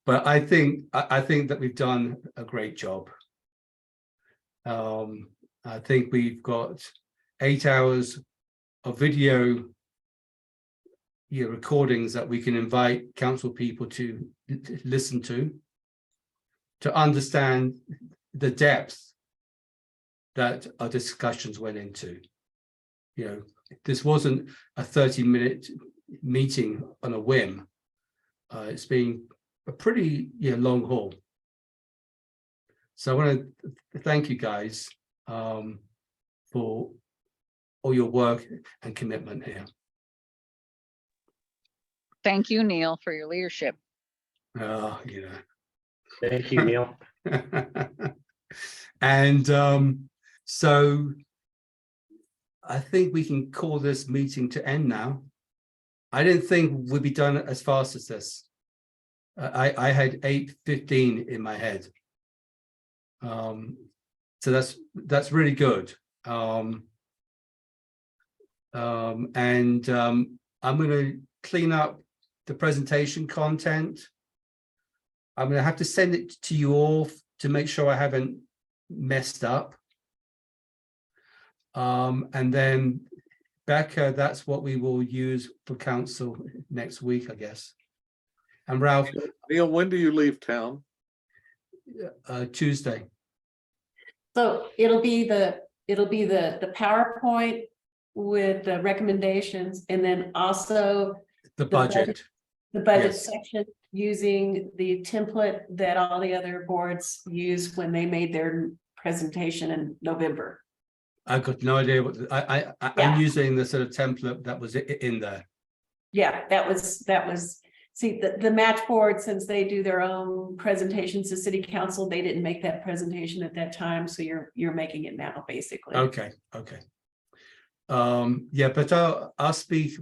But I think that we've done a great job. I think we've got 8 hours of video recordings that we can invite council people to listen to understand the depth that our discussions went into. You know, this wasn't a 30-minute meeting on a whim. It's been a pretty long haul. So I want to thank you guys for all your work and commitment here. Thank you, Neil, for your leadership. Thank you, Neil. And so I think we can call this meeting to end now. I didn't think we'd be done as fast as this. I had 8:15 in my head. So that's really good. I'm going to clean up the presentation content. I'm going to have to send it to you all to make sure I haven't messed up. And then Becca, that's what we will use for council next week, I guess. And Ralph, Neil, when do you leave town? Tuesday. So it'll be the PowerPoint with the recommendations and then also The budget. the budget Yes. section using the template that all the other boards used when they made their presentation in November. I've got no idea what Yeah. I'm using the sort of template that was in there. Yeah, that was, see, the match board, since they do their own presentations to city council, they didn't make that presentation at that time, so you're making it now, basically. Okay. Yeah, but I'll speak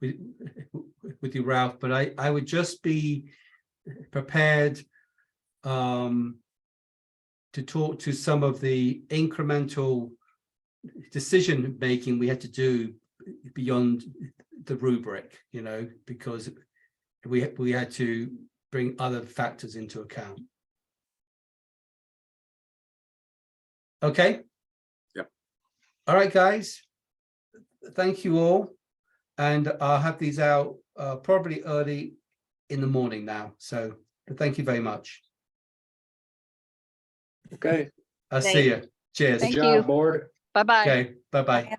with you, Ralph, but I would just be prepared to talk to some of the incremental decision making we had to do beyond the rubric, because we had to bring other factors into account. Okay. Yep. All right, guys. Thank you all. And I'll have these out probably early in the morning now. So thank you very much. Okay. I'll see you. Cheers. Thank Good job, you. board. Bye-bye. Okay. Bye-bye.